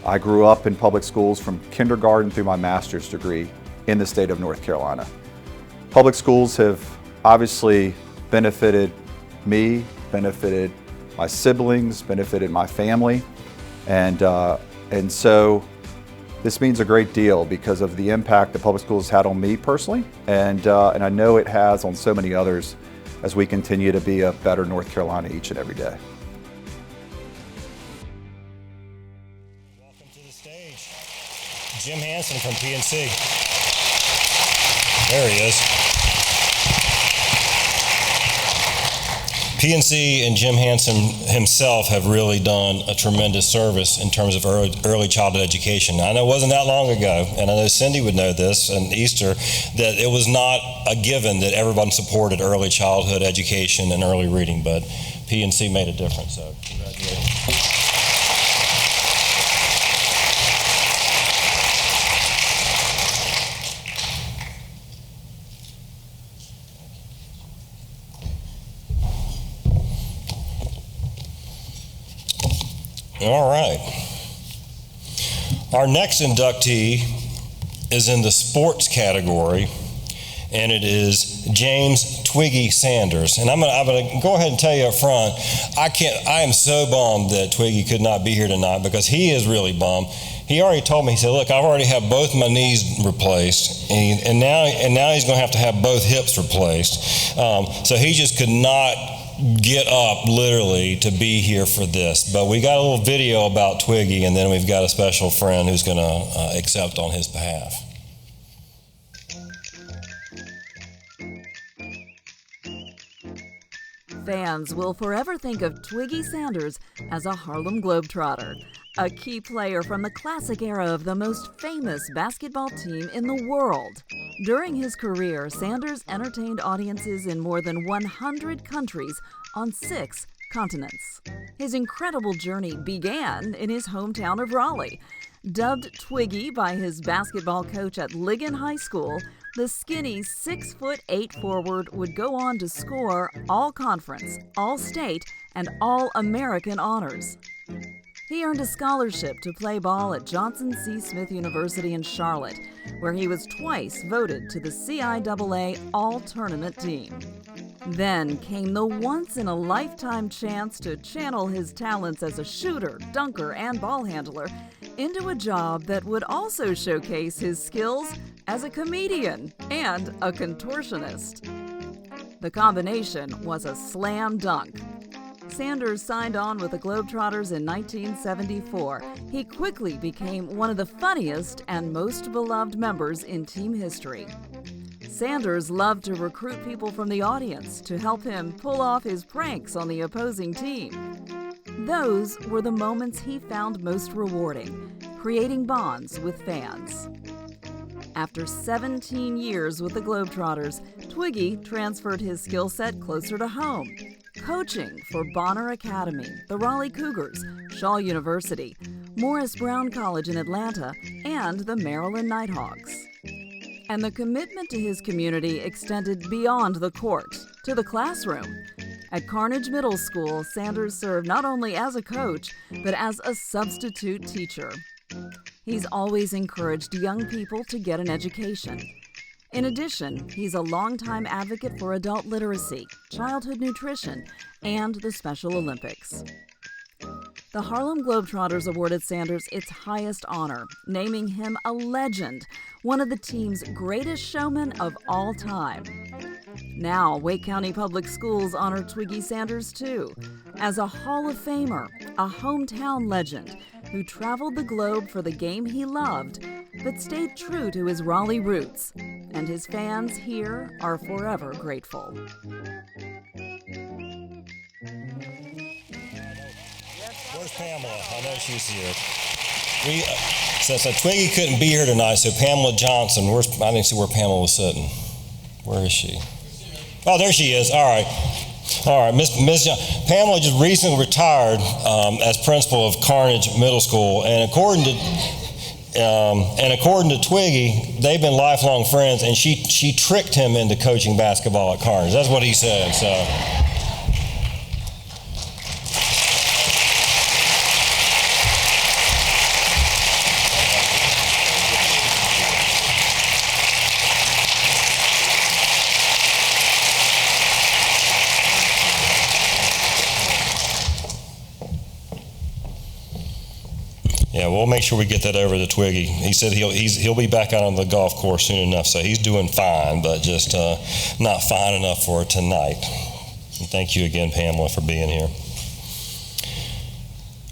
I grew up in public schools from kindergarten through my master's degree in the state of North Carolina. Public schools have obviously benefited me, benefited my siblings, benefited my family, and so this means a great deal because of the impact that public schools had on me personally, and I know it has on so many others as we continue to be a better North Carolina each and every day. Welcome to the stage, Jim Hanson from PNC. There he is. PNC and Jim Hanson himself have really done a tremendous service in terms of early childhood education. I know it wasn't that long ago, and I know Cindy would know this, and Easter, that it was not a given that everyone supported early childhood education and early reading, but PNC made a difference, so congratulations. All right. Our next inductee is in the sports category, and it is James Twiggy Sanders. And I'm gonna go ahead and tell you up front, I am so bummed that Twiggy could not be here tonight because he is really bummed. He already told me, he said, look, I've already had both my knees replaced, and now he's going to have both hips replaced. So he just could not get up literally to be here for this. But we got a little video about Twiggy, and then we've got a special friend who's going to accept on his behalf. Fans will forever think of Twiggy Sanders as a Harlem Globetrotter, a key player from the classic era of the most famous basketball team in the world. During his career, Sanders entertained audiences in more than 100 countries on 6 continents. His incredible journey began in his hometown of Raleigh. Dubbed Twiggy by his basketball coach at Ligon High School, the skinny 6'8" forward would go on to score All-Conference, All-State, and All-American honors. He earned a scholarship to play ball at Johnson C. Smith University in Charlotte, where he was twice voted to the CIAA All-Tournament team. Then came the once-in-a-lifetime chance to channel his talents as a shooter, dunker, and ball handler into a job that would also showcase his skills as a comedian and a contortionist. The combination was a slam dunk. Sanders signed on with the Globetrotters in 1974. He quickly became one of the funniest and most beloved members in team history. Sanders loved to recruit people from the audience to help him pull off his pranks on the opposing team. Those were the moments he found most rewarding, creating bonds with fans. After 17 years with the Globetrotters, Twiggy transferred his skill set closer to home, coaching for Bonner Academy, the Raleigh Cougars, Shaw University, Morris Brown College in Atlanta, and the Maryland Nighthawks. And the commitment to his community extended beyond the court, to the classroom. At Carnegie Middle School, Sanders served not only as a coach, but as a substitute teacher. He's always encouraged young people to get an education. In addition, he's a longtime advocate for adult literacy, childhood nutrition, and the Special Olympics. The Harlem Globetrotters awarded Sanders its highest honor, naming him a legend, one of the team's greatest showmen of all time. Now, Wake County Public Schools honor Twiggy Sanders, too, as a Hall of Famer, a hometown legend who traveled the globe for the game he loved, but stayed true to his Raleigh roots, and his fans here are forever grateful. Where's Pamela? I know she's here. So Twiggy couldn't be here tonight, so Pamela Johnson, I didn't see where Pamela was sitting. Where is she? Oh, there she is. All right, Miss Pamela just recently retired as principal of Carnegie Middle School, and according to Twiggy, they've been lifelong friends, and she tricked him into coaching basketball at Carnegie. That's what he said. So. Yeah, we'll make sure we get that over to Twiggy. He said he'll be back out on the golf course soon enough, so he's doing fine, but just not fine enough for tonight. And thank you again, Pamela, for being here.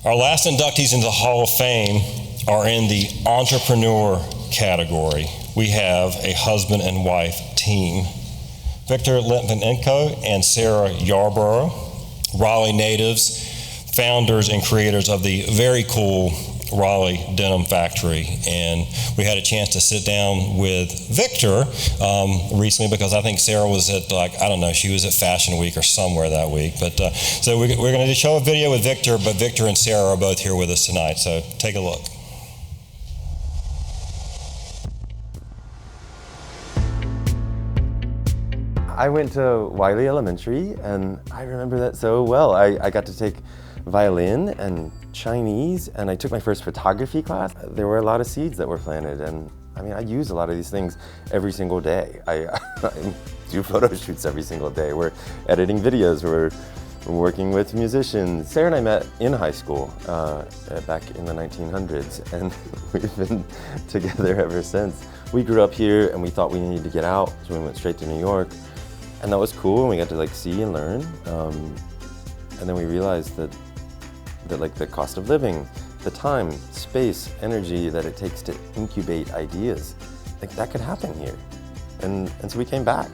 Our last inductees into the Hall of Fame are in the entrepreneur category. We have a husband and wife team. Victor Litvinenko and Sarah Yarborough, Raleigh natives, founders and creators of the very cool Raleigh Denim Factory. And we had a chance to sit down with Victor recently because I think Sarah was at, she was at Fashion Week or somewhere that week. But so we're going to show a video with Victor, but Victor and Sarah are both here with us tonight. So take a look. I went to Wiley Elementary, and I remember that so well. I got to take violin and Chinese, and I took my first photography class. There were a lot of seeds that were planted, and I mean, I use a lot of these things every single day. I do photo shoots every single day. We're editing videos, we're working with musicians. Sarah and I met in high school back in the 1900s, and we've been together ever since. We grew up here and we thought we needed to get out, so we went straight to New York. And that was cool, and we got to like see and learn. And then we realized that like the cost of living, the time, space, energy that it takes to incubate ideas, like that could happen here. And so we came back.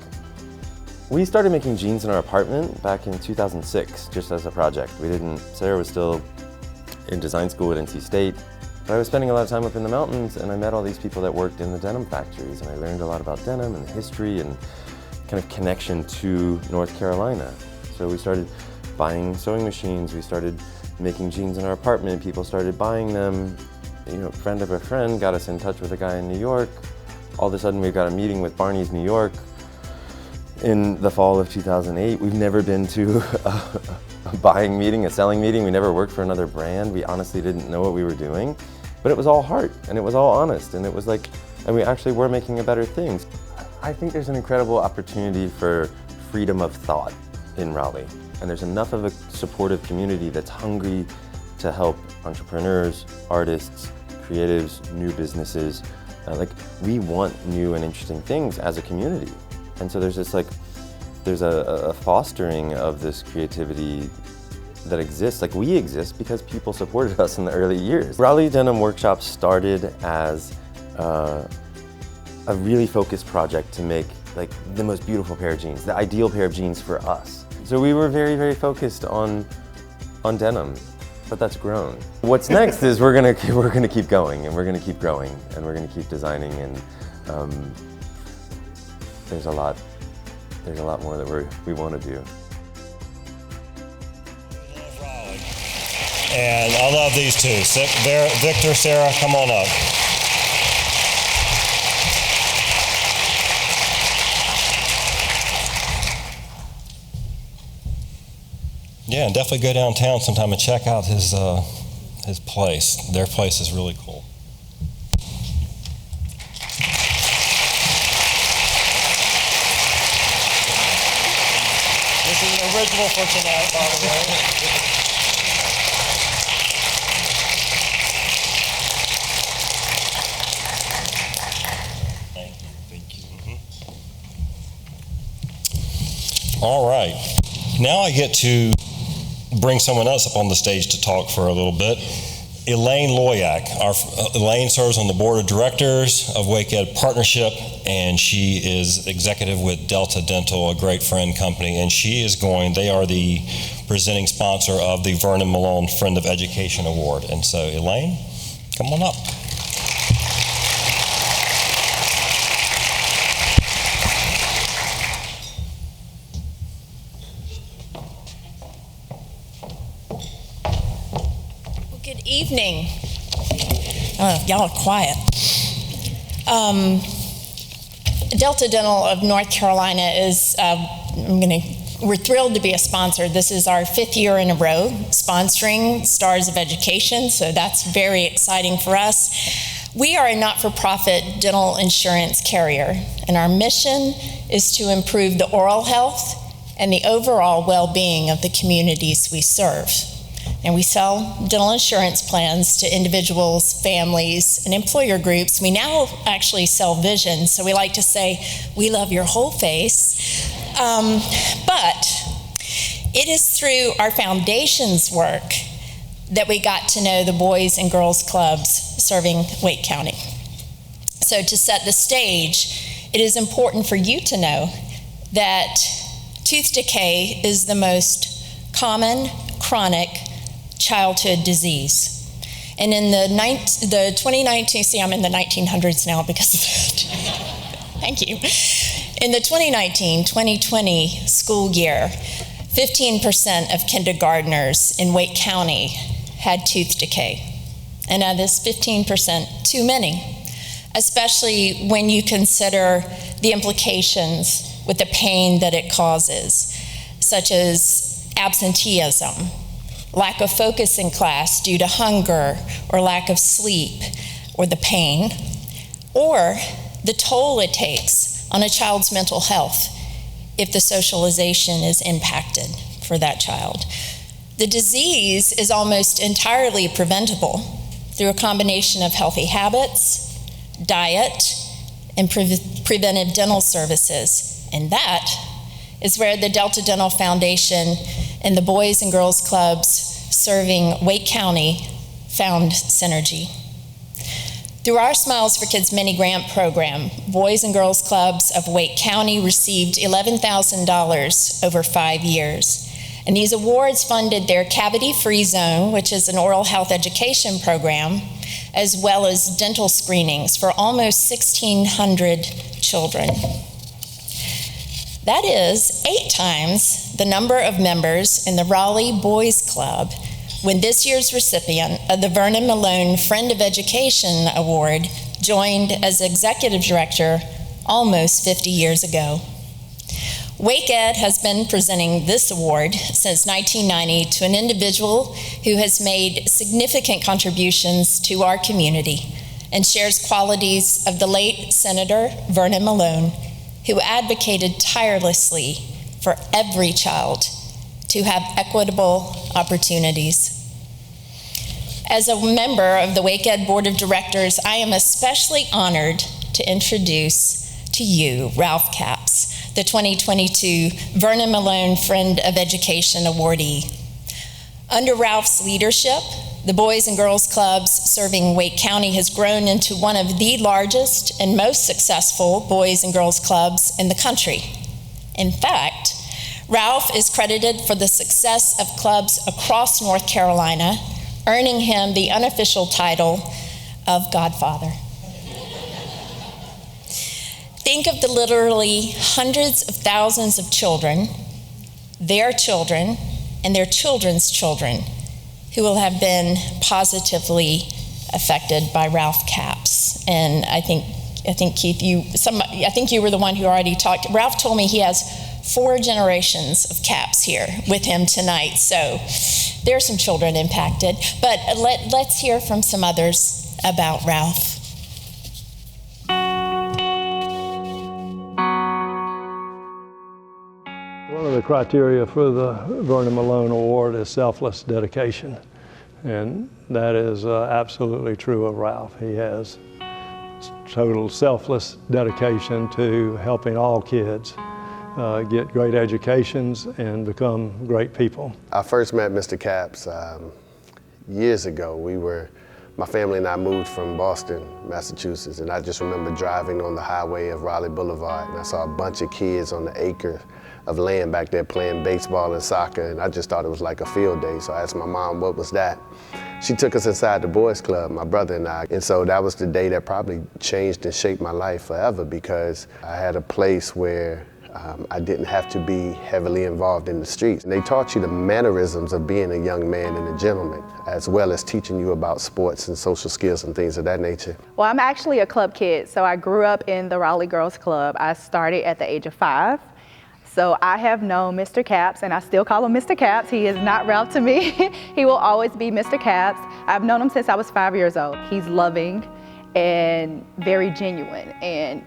We started making jeans in our apartment back in 2006, just as a project. Sarah was still in design school at NC State, but I was spending a lot of time up in the mountains, and I met all these people that worked in the denim factories, and I learned a lot about denim and the history and kind of connection to North Carolina. So we started buying sewing machines, we started making jeans in our apartment, people started buying them. You know, a friend of a friend got us in touch with a guy in New York. All of a sudden we got a meeting with Barney's New York in the fall of 2008. We've never been to a buying meeting, a selling meeting. We never worked for another brand. We honestly didn't know what we were doing, but it was all heart and it was all honest, and it was like, and we actually were making a better thing. I think there's an incredible opportunity for freedom of thought in Raleigh, and there's enough of a supportive community that's hungry to help entrepreneurs, artists, creatives, new businesses. Like, we want new and interesting things as a community. And so there's this there's a fostering of this creativity that exists. Like, we exist because people supported us in the early years. Raleigh Denim Workshop started as a really focused project to make like the most beautiful pair of jeans, the ideal pair of jeans for us. So we were very, very focused on denim, but that's grown. What's next is we're gonna keep going, and we're gonna keep growing, and we're gonna keep designing, and there's a lot more that we want to do. And I love these two. Victor, Sarah, come on up. Yeah, and definitely go downtown sometime and check out his place. Their place is really cool. This is an original for tonight, by the way. Thank you. All right. Now I get to bring someone else up on the stage to talk for a little bit. Elaine Loyak. Elaine serves on the board of directors of WakeEd Partnership, and she is executive with Delta Dental, a great friend company, and they are the presenting sponsor of the Vernon Malone Friend of Education Award. And so, Elaine, come on up. Evening. Y'all are quiet. Delta Dental of North Carolina is, we're thrilled to be a sponsor. This is our 5th year in a row sponsoring Stars of Education, so that's very exciting for us. We are a not-for-profit dental insurance carrier, and our mission is to improve the oral health and the overall well-being of the communities we serve. And we sell dental insurance plans to individuals, families, and employer groups. We now actually sell vision, so we like to say, we love your whole face. But it is through our foundation's work that we got to know the Boys and Girls Clubs serving Wake County. So to set the stage, it is important for you to know that tooth decay is the most common chronic childhood disease. And in the 2019, see, I'm in the 1900s now because of that. Thank you. In the 2019-2020 school year, 15% of kindergartners in Wake County had tooth decay. And that is 15% too many, especially when you consider the implications with the pain that it causes, such as absenteeism, lack of focus in class due to hunger or lack of sleep or the pain, or the toll it takes on a child's mental health if the socialization is impacted for that child. The disease is almost entirely preventable through a combination of healthy habits, diet, and preventive dental services. And that is where the Delta Dental Foundation and the Boys and Girls Clubs serving Wake County found synergy. Through our Smiles for Kids mini grant program, Boys and Girls Clubs of Wake County received $11,000 over 5 years. And these awards funded their cavity-free zone, which is an oral health education program, as well as dental screenings for almost 1,600 children. That is 8 times the number of members in the Raleigh Boys Club when this year's recipient of the Vernon Malone Friend of Education Award joined as executive director almost 50 years ago. Wake Ed has been presenting this award since 1990 to an individual who has made significant contributions to our community and shares qualities of the late Senator Vernon Malone, who advocated tirelessly for every child to have equitable opportunities. As a member of the Wake Ed Board of Directors, I am especially honored to introduce to you Ralph Capps, the 2022 Vernon Malone Friend of Education awardee. Under Ralph's leadership, the Boys and Girls Clubs serving Wake County has grown into one of the largest and most successful Boys and Girls Clubs in the country. In fact, Ralph is credited for the success of clubs across North Carolina, earning him the unofficial title of Godfather. Think of the literally hundreds of thousands of children, their children, and their children's children who will have been positively affected by Ralph Capps. And I think Keith, I think you were the one who already talked. Ralph told me he has 4 generations of Capps here with him tonight. So there are some children impacted, but let's hear from some others about Ralph. One of the criteria for the Vernon Malone Award is selfless dedication, and that is absolutely true of Ralph. He has total selfless dedication to helping all kids get great educations and become great people. I first met Mr. Capps years ago. My family and I moved from Boston, Massachusetts, and I just remember driving on the highway of Raleigh Boulevard, and I saw a bunch of kids on the acre of land back there playing baseball and soccer, and I just thought it was like a field day. So I asked my mom, what was that? She took us inside the boys club, my brother and I, and so that was the day that probably changed and shaped my life forever, because I had a place where I didn't have to be heavily involved in the streets. And they taught you the mannerisms of being a young man and a gentleman, as well as teaching you about sports and social skills and things of that nature. Well, I'm actually a club kid, so I grew up in the Raleigh Girls Club. I started at the age of 5. So I have known Mr. Capps, and I still call him Mr. Capps. He is not Ralph to me. He will always be Mr. Capps. I've known him since I was 5 years old. He's loving and very genuine, and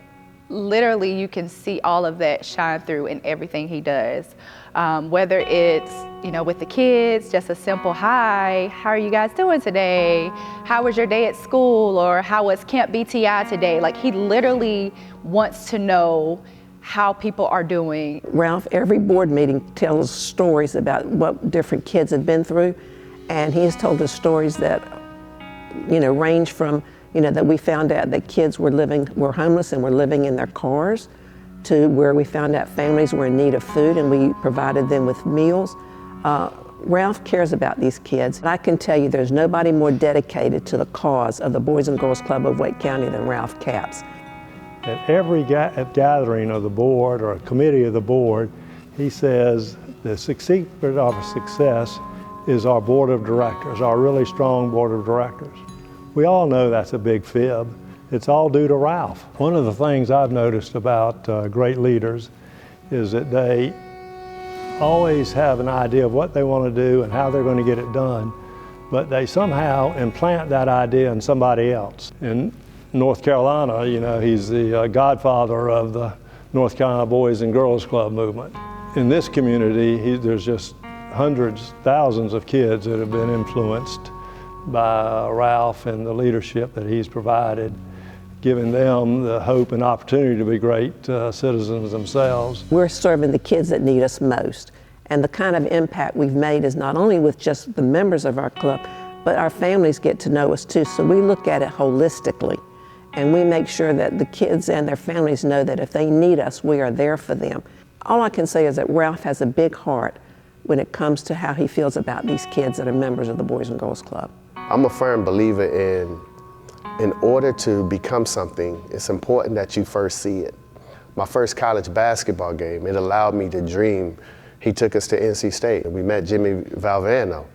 literally you can see all of that shine through in everything he does. Whether it's, with the kids, just a simple hi, how are you guys doing today? How was your day at school? Or how was Camp BTI today? Like, he literally wants to know how people are doing. Ralph, every board meeting tells stories about what different kids have been through, and he has told us stories that, range from, that we found out that kids were homeless and were living in their cars, to where we found out families were in need of food and we provided them with meals. Ralph cares about these kids. And I can tell you there's nobody more dedicated to the cause of the Boys and Girls Club of Wake County than Ralph Capps. At every gathering of the board or a committee of the board, he says the secret of success is our board of directors, our really strong board of directors. We all know that's a big fib. It's all due to Ralph. One of the things I've noticed about great leaders is that they always have an idea of what they want to do and how they're going to get it done, but they somehow implant that idea in somebody else. And North Carolina, you know, he's the godfather of the North Carolina Boys and Girls Club movement. In this community, there's just hundreds, thousands of kids that have been influenced by Ralph and the leadership that he's provided, giving them the hope and opportunity to be great citizens themselves. We're serving the kids that need us most. And the kind of impact we've made is not only with just the members of our club, but our families get to know us too. So we look at it holistically, and we make sure that the kids and their families know that if they need us, we are there for them. All I can say is that Ralph has a big heart when it comes to how he feels about these kids that are members of the Boys and Girls Club. I'm a firm believer in order to become something, it's important that you first see it. My first college basketball game, it allowed me to dream. He took us to NC State, and we met Jimmy Valvano,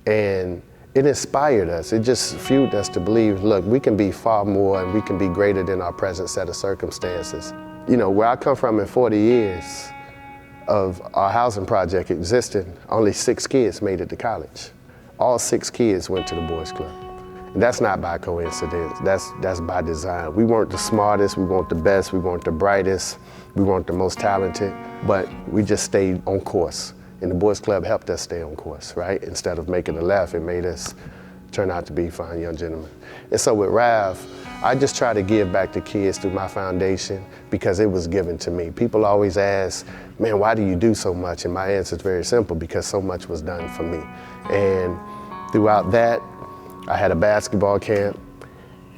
and it inspired us. It just fueled us to believe, look, we can be far more and we can be greater than our present set of circumstances. You know, where I come from, in 40 years of our housing project existing, only 6 kids made it to college. All 6 kids went to the Boys Club. And that's not by coincidence, that's by design. We weren't the smartest, we weren't the best, we weren't the brightest, we weren't the most talented, but we just stayed on course. And the Boys Club helped us stay on course, right? Instead of making a left, it made us turn out to be fine young gentlemen. And so with Ralph, I just try to give back to kids through my foundation because it was given to me. People always ask, man, why do you do so much? And my answer is very simple, because so much was done for me. And throughout that, I had a basketball camp.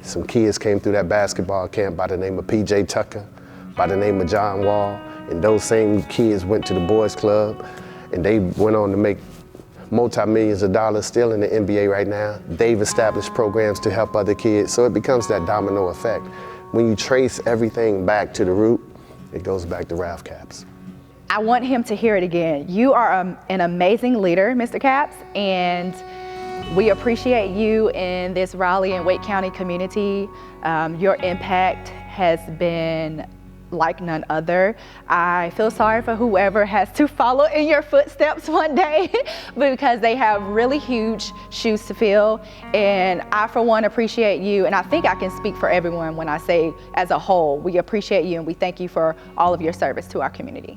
Some kids came through that basketball camp by the name of P.J. Tucker, by the name of John Wall, and those same kids went to the Boys Club, and they went on to make multi-millions of dollars, still in the NBA right now. They've established programs to help other kids, so it becomes that domino effect. When you trace everything back to the root, it goes back to Ralph Capps. I want him to hear it again. You are an amazing leader, Mr. Capps, and we appreciate you in this Raleigh and Wake County community. Your impact has been like none other. I feel sorry for whoever has to follow in your footsteps one day because they have really huge shoes to fill. And I, for one, appreciate you. And I think I can speak for everyone when I say, as a whole, we appreciate you and we thank you for all of your service to our community.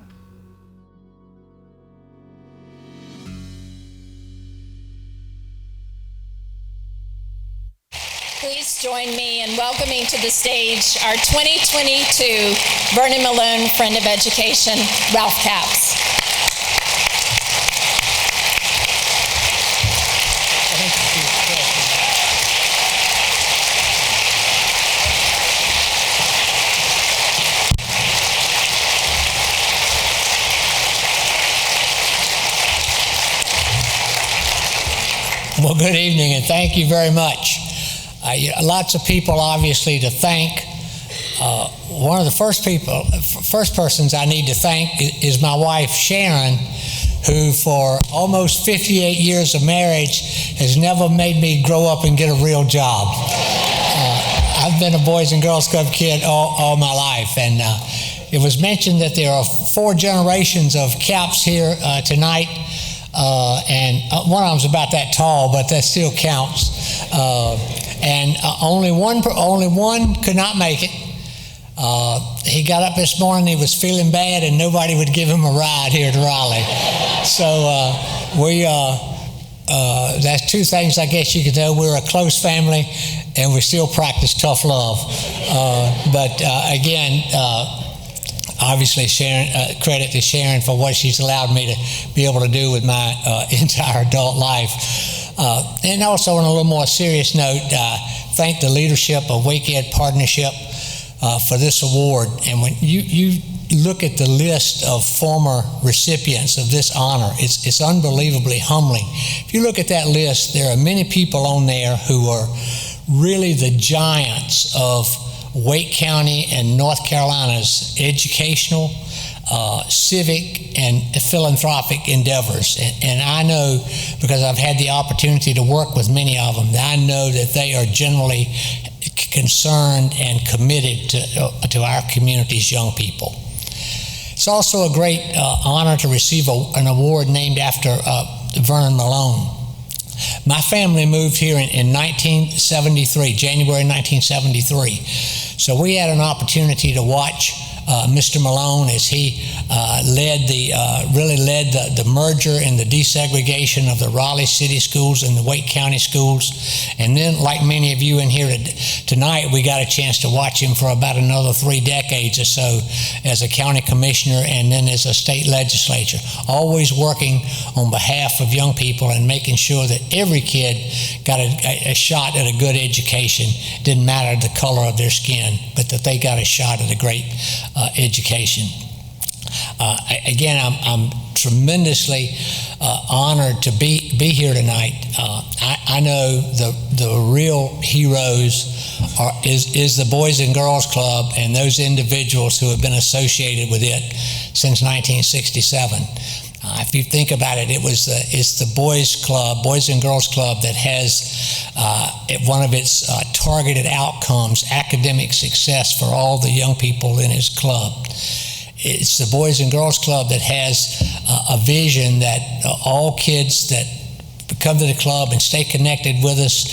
Please join me in welcoming to the stage our 2022 Vernon Malone Friend of Education, Ralph Capps. Well, good evening, and thank you very much. Lots of people, obviously, to thank. One of the first persons I need to thank is my wife, Sharon, who for almost 58 years of marriage has never made me grow up and get a real job. I've been a Boys and Girls Club kid all my life, and it was mentioned that there are 4 generations of Capps here tonight, and one of them's about that tall, but that still counts. And only one could not make it. He got up this morning, he was feeling bad, and nobody would give him a ride here to Raleigh. So that's 2 things I guess you could know. We're a close family, and we still practice tough love. But again, obviously, Sharon, credit to Sharon for what she's allowed me to be able to do with my entire adult life. And also, on a little more serious note, thank the leadership of Wake Ed Partnership for this award. And when you look at the list of former recipients of this honor, it's unbelievably humbling. If you look at that list, there are many people on there who are really the giants of Wake County and North Carolina's educational, civic, and philanthropic endeavors. And I know, because I've had the opportunity to work with many of them, that I know that they are generally concerned and committed to our community's young people. It's also a great honor to receive an award named after Vernon Malone. My family moved here in 1973, January 1973. So we had an opportunity to watch Mr. Malone as he really led the merger and the desegregation of the Raleigh City schools and the Wake County schools. And then, like many of you in here tonight, we got a chance to watch him for about another 3 decades or so as a county commissioner and then as a state legislature, always working on behalf of young people and making sure that every kid got a shot at a good education. Didn't matter the color of their skin, but that they got a shot at a great education. Again, I'm tremendously honored to be here tonight. I know the real heroes is the Boys and Girls Club and those individuals who have been associated with it since 1967. If you think about it, it's the Boys and Girls Club that has one of its targeted outcomes, academic success for all the young people in his club. It's the Boys and Girls Club that has a vision that all kids that come to the club and stay connected with us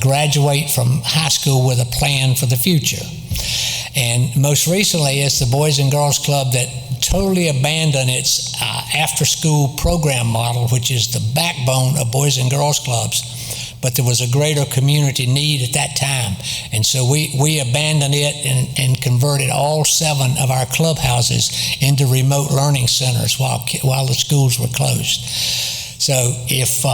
graduate from high school with a plan for the future. And most recently, it's the Boys and Girls Club that totally abandoned its after-school program model, which is the backbone of Boys and Girls Clubs. But there was a greater community need at that time. And so we abandoned it and converted all 7 of our clubhouses into remote learning centers while the schools were closed. So if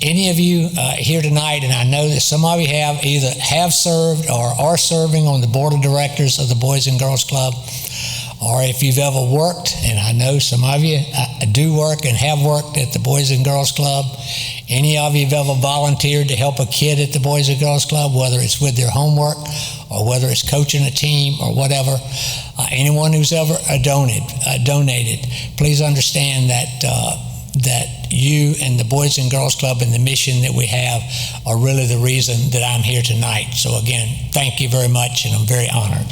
any of you here tonight, and I know that some of you have served or are serving on the board of directors of the Boys and Girls Club, or if you've ever worked, and I know some of you do work and have worked at the Boys and Girls Club, any of you have ever volunteered to help a kid at the Boys and Girls Club, whether it's with their homework or whether it's coaching a team or whatever, anyone who's ever donated, please understand that you and the Boys and Girls Club and the mission that we have are really the reason that I'm here tonight. So again, thank you very much, and I'm very honored.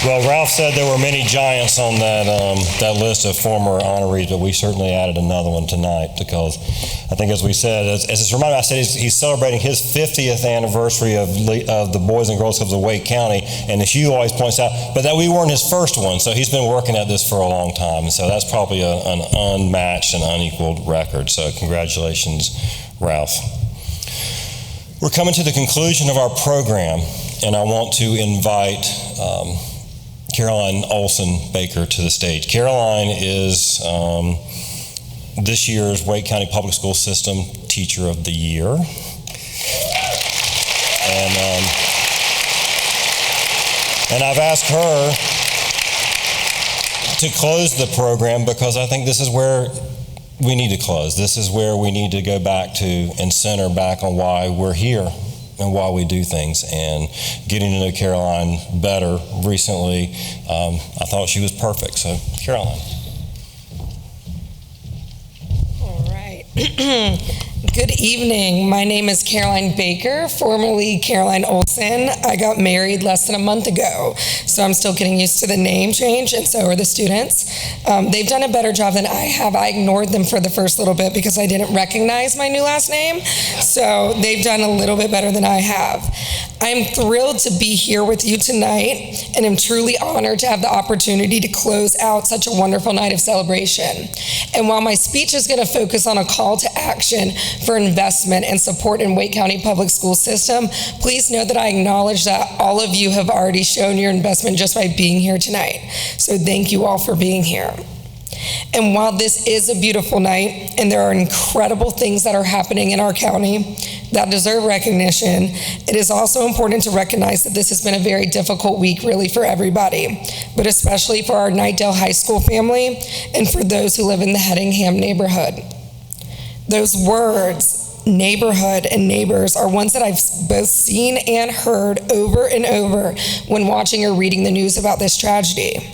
Well, Ralph said there were many giants on that list of former honorees, but we certainly added another one tonight because I think, as we said, as it's reminded, I said he's celebrating his 50th anniversary of the Boys and Girls Clubs of Wake County, and as Hugh always points out, but that we weren't his first one, so he's been working at this for a long time, and so that's probably an unmatched and unequaled record. So congratulations, Ralph. We're coming to the conclusion of our program, and I want to invite Caroline Olson Baker to the stage. Caroline is this year's Wake County Public School System Teacher of the Year. And I've asked her to close the program because I think this is where we need to close. This is where we need to go back to and center back on why we're here and why we do things. And getting to know Caroline better recently, I thought she was perfect. So, Caroline. All right. Good evening. My name is Caroline Baker, formerly Caroline Olson. I got married less than a month ago, so I'm still getting used to the name change, and so are the students. They've done a better job than I have. I ignored them for the first little bit because I didn't recognize my new last name, so they've done a little bit better than I have. I'm thrilled to be here with you tonight, and am truly honored to have the opportunity to close out such a wonderful night of celebration. And while my speech is going to focus on a call to action for investment and support in Wake County Public School System, please know that I acknowledge that all of you have already shown your investment just by being here tonight. So thank you all for being here. And while this is a beautiful night and there are incredible things that are happening in our county that deserve recognition, it is also important to recognize that this has been a very difficult week really for everybody, but especially for our Knightdale High School family and for those who live in the Hedingham neighborhood. Those words, neighborhood, and neighbors are ones that I've both seen and heard over and over when watching or reading the news about this tragedy.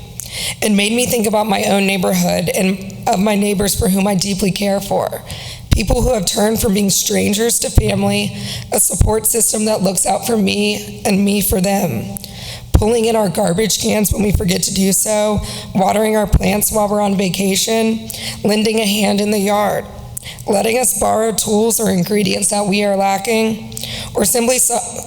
It made me think about my own neighborhood and of my neighbors for whom I deeply care for. People who have turned from being strangers to family, a support system that looks out for me and me for them. Pulling in our garbage cans when we forget to do so, watering our plants while we're on vacation, lending a hand in the yard, letting us borrow tools or ingredients that we are lacking, or simply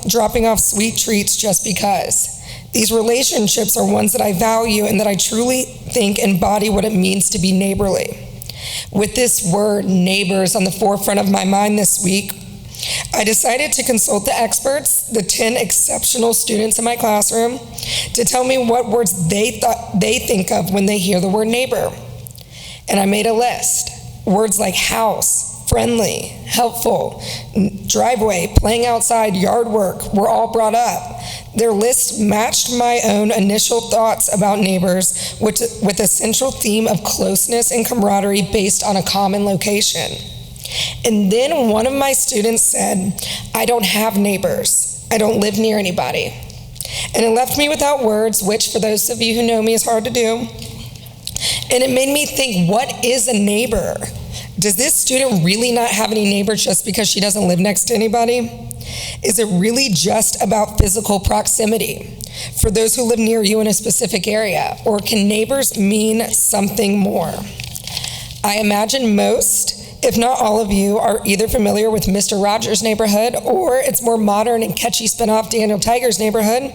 dropping off sweet treats just because. These relationships are ones that I value and that I truly think embody what it means to be neighborly. With this word, neighbors, on the forefront of my mind this week, I decided to consult the experts, the 10 exceptional students in my classroom, to tell me what words they think of when they hear the word neighbor. And I made a list. Words like house, friendly, helpful, driveway, playing outside, yard work were all brought up. Their list matched my own initial thoughts about neighbors with a central theme of closeness and camaraderie based on a common location. And then one of my students said, I don't have neighbors. I don't live near anybody. And it left me without words, which for those of you who know me is hard to do. And it made me think, what is a neighbor? Does this student really not have any neighbors just because she doesn't live next to anybody? Is it really just about physical proximity for those who live near you in a specific area? Or can neighbors mean something more? I imagine most, if not all of you, are either familiar with Mr. Rogers' Neighborhood or its more modern and catchy spinoff, Daniel Tiger's Neighborhood.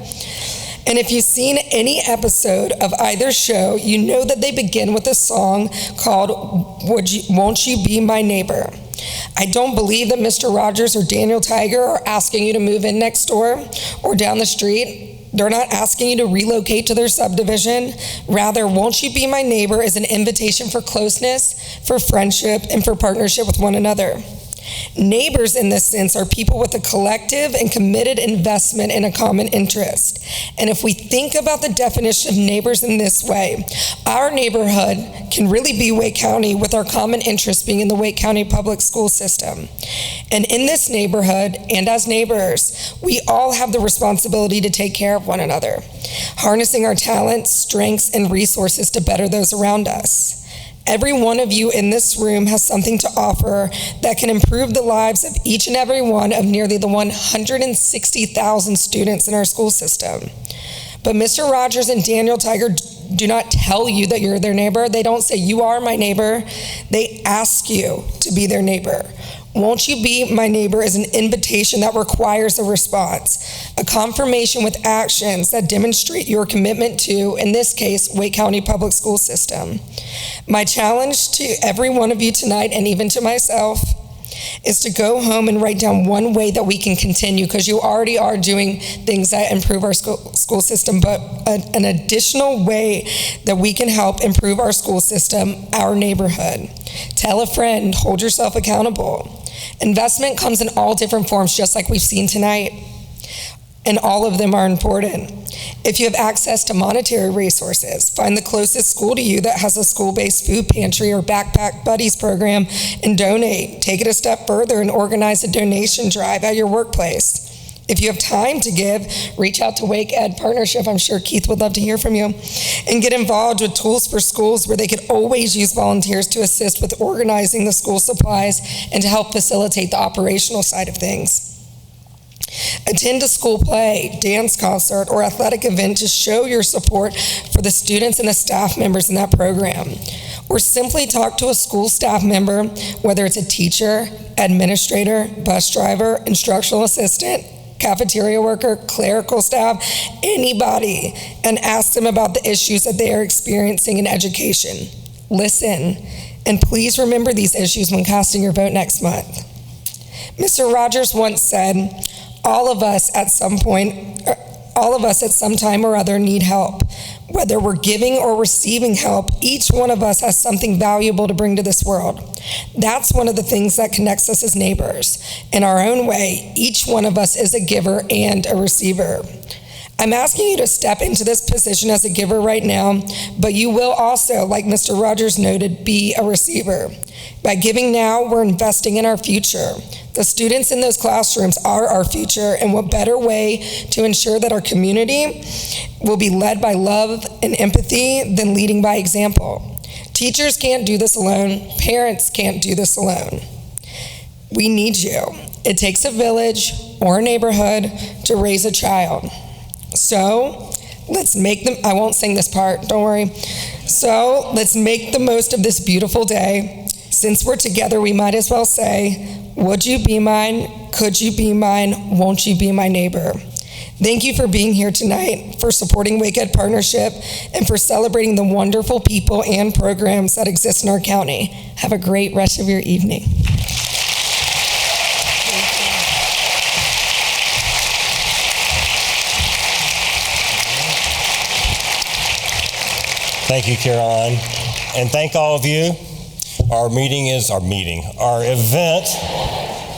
And if you've seen any episode of either show, you know that they begin with a song called Won't You Be My Neighbor? I don't believe that Mr. Rogers or Daniel Tiger are asking you to move in next door or down the street. They're not asking you to relocate to their subdivision. Rather, Won't You Be My Neighbor is an invitation for closeness, for friendship, and for partnership with one another. Neighbors in this sense are people with a collective and committed investment in a common interest. And if we think about the definition of neighbors in this way, our neighborhood can really be Wake County, with our common interest being in the Wake County public school system. And in this neighborhood, and as neighbors, we all have the responsibility to take care of one another, harnessing our talents, strengths, and resources to better those around us. Every one of you in this room has something to offer that can improve the lives of each and every one of nearly the 160,000 students in our school system. But Mr. Rogers and Daniel Tiger do not tell you that you're their neighbor. They don't say, you are my neighbor. They ask you to be their neighbor. Won't You Be My Neighbor is an invitation that requires a response, a confirmation with actions that demonstrate your commitment to, in this case, Wake County Public School System. My challenge to every one of you tonight, and even to myself, is to go home and write down one way that we can continue, because you already are doing things that improve our school system, but an additional way that we can help improve our school system, our neighborhood. Tell a friend, hold yourself accountable. Investment comes in all different forms, just like we've seen tonight, and all of them are important. If you have access to monetary resources, find the closest school to you that has a school-based food pantry or backpack buddies program and donate. Take it a step further and organize a donation drive at your workplace. If you have time to give, reach out to Wake Ed Partnership. I'm sure Keith would love to hear from you. And get involved with Tools for Schools, where they could always use volunteers to assist with organizing the school supplies and to help facilitate the operational side of things. Attend a school play, dance concert, or athletic event to show your support for the students and the staff members in that program. Or simply talk to a school staff member, whether it's a teacher, administrator, bus driver, instructional assistant, cafeteria worker, clerical staff, anybody, and ask them about the issues that they are experiencing in education. Listen, and please remember these issues when casting your vote next month. Mr. Rogers once said, all of us at some time or other need help. Whether we're giving or receiving help, each one of us has something valuable to bring to this world. That's one of the things that connects us as neighbors. In our own way, each one of us is a giver and a receiver. I'm asking you to step into this position as a giver right now, but you will also, like Mr. Rogers noted, be a receiver. By giving now, we're investing in our future. The students in those classrooms are our future, and what better way to ensure that our community will be led by love and empathy than leading by example. Teachers can't do this alone. Parents can't do this alone. We need you. It takes a village or a neighborhood to raise a child. So let's make them, I won't sing this part, don't worry. So let's make the most of this beautiful day. Since we're together, we might as well say, would you be mine? Could you be mine? Won't you be my neighbor? Thank you for being here tonight, for supporting WakeEd Partnership, and for celebrating the wonderful people and programs that exist in our county. Have a great rest of your evening. Thank you, Caroline. And thank all of you. Our event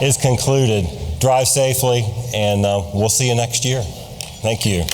is concluded. Drive safely, and we'll see you next year. Thank you.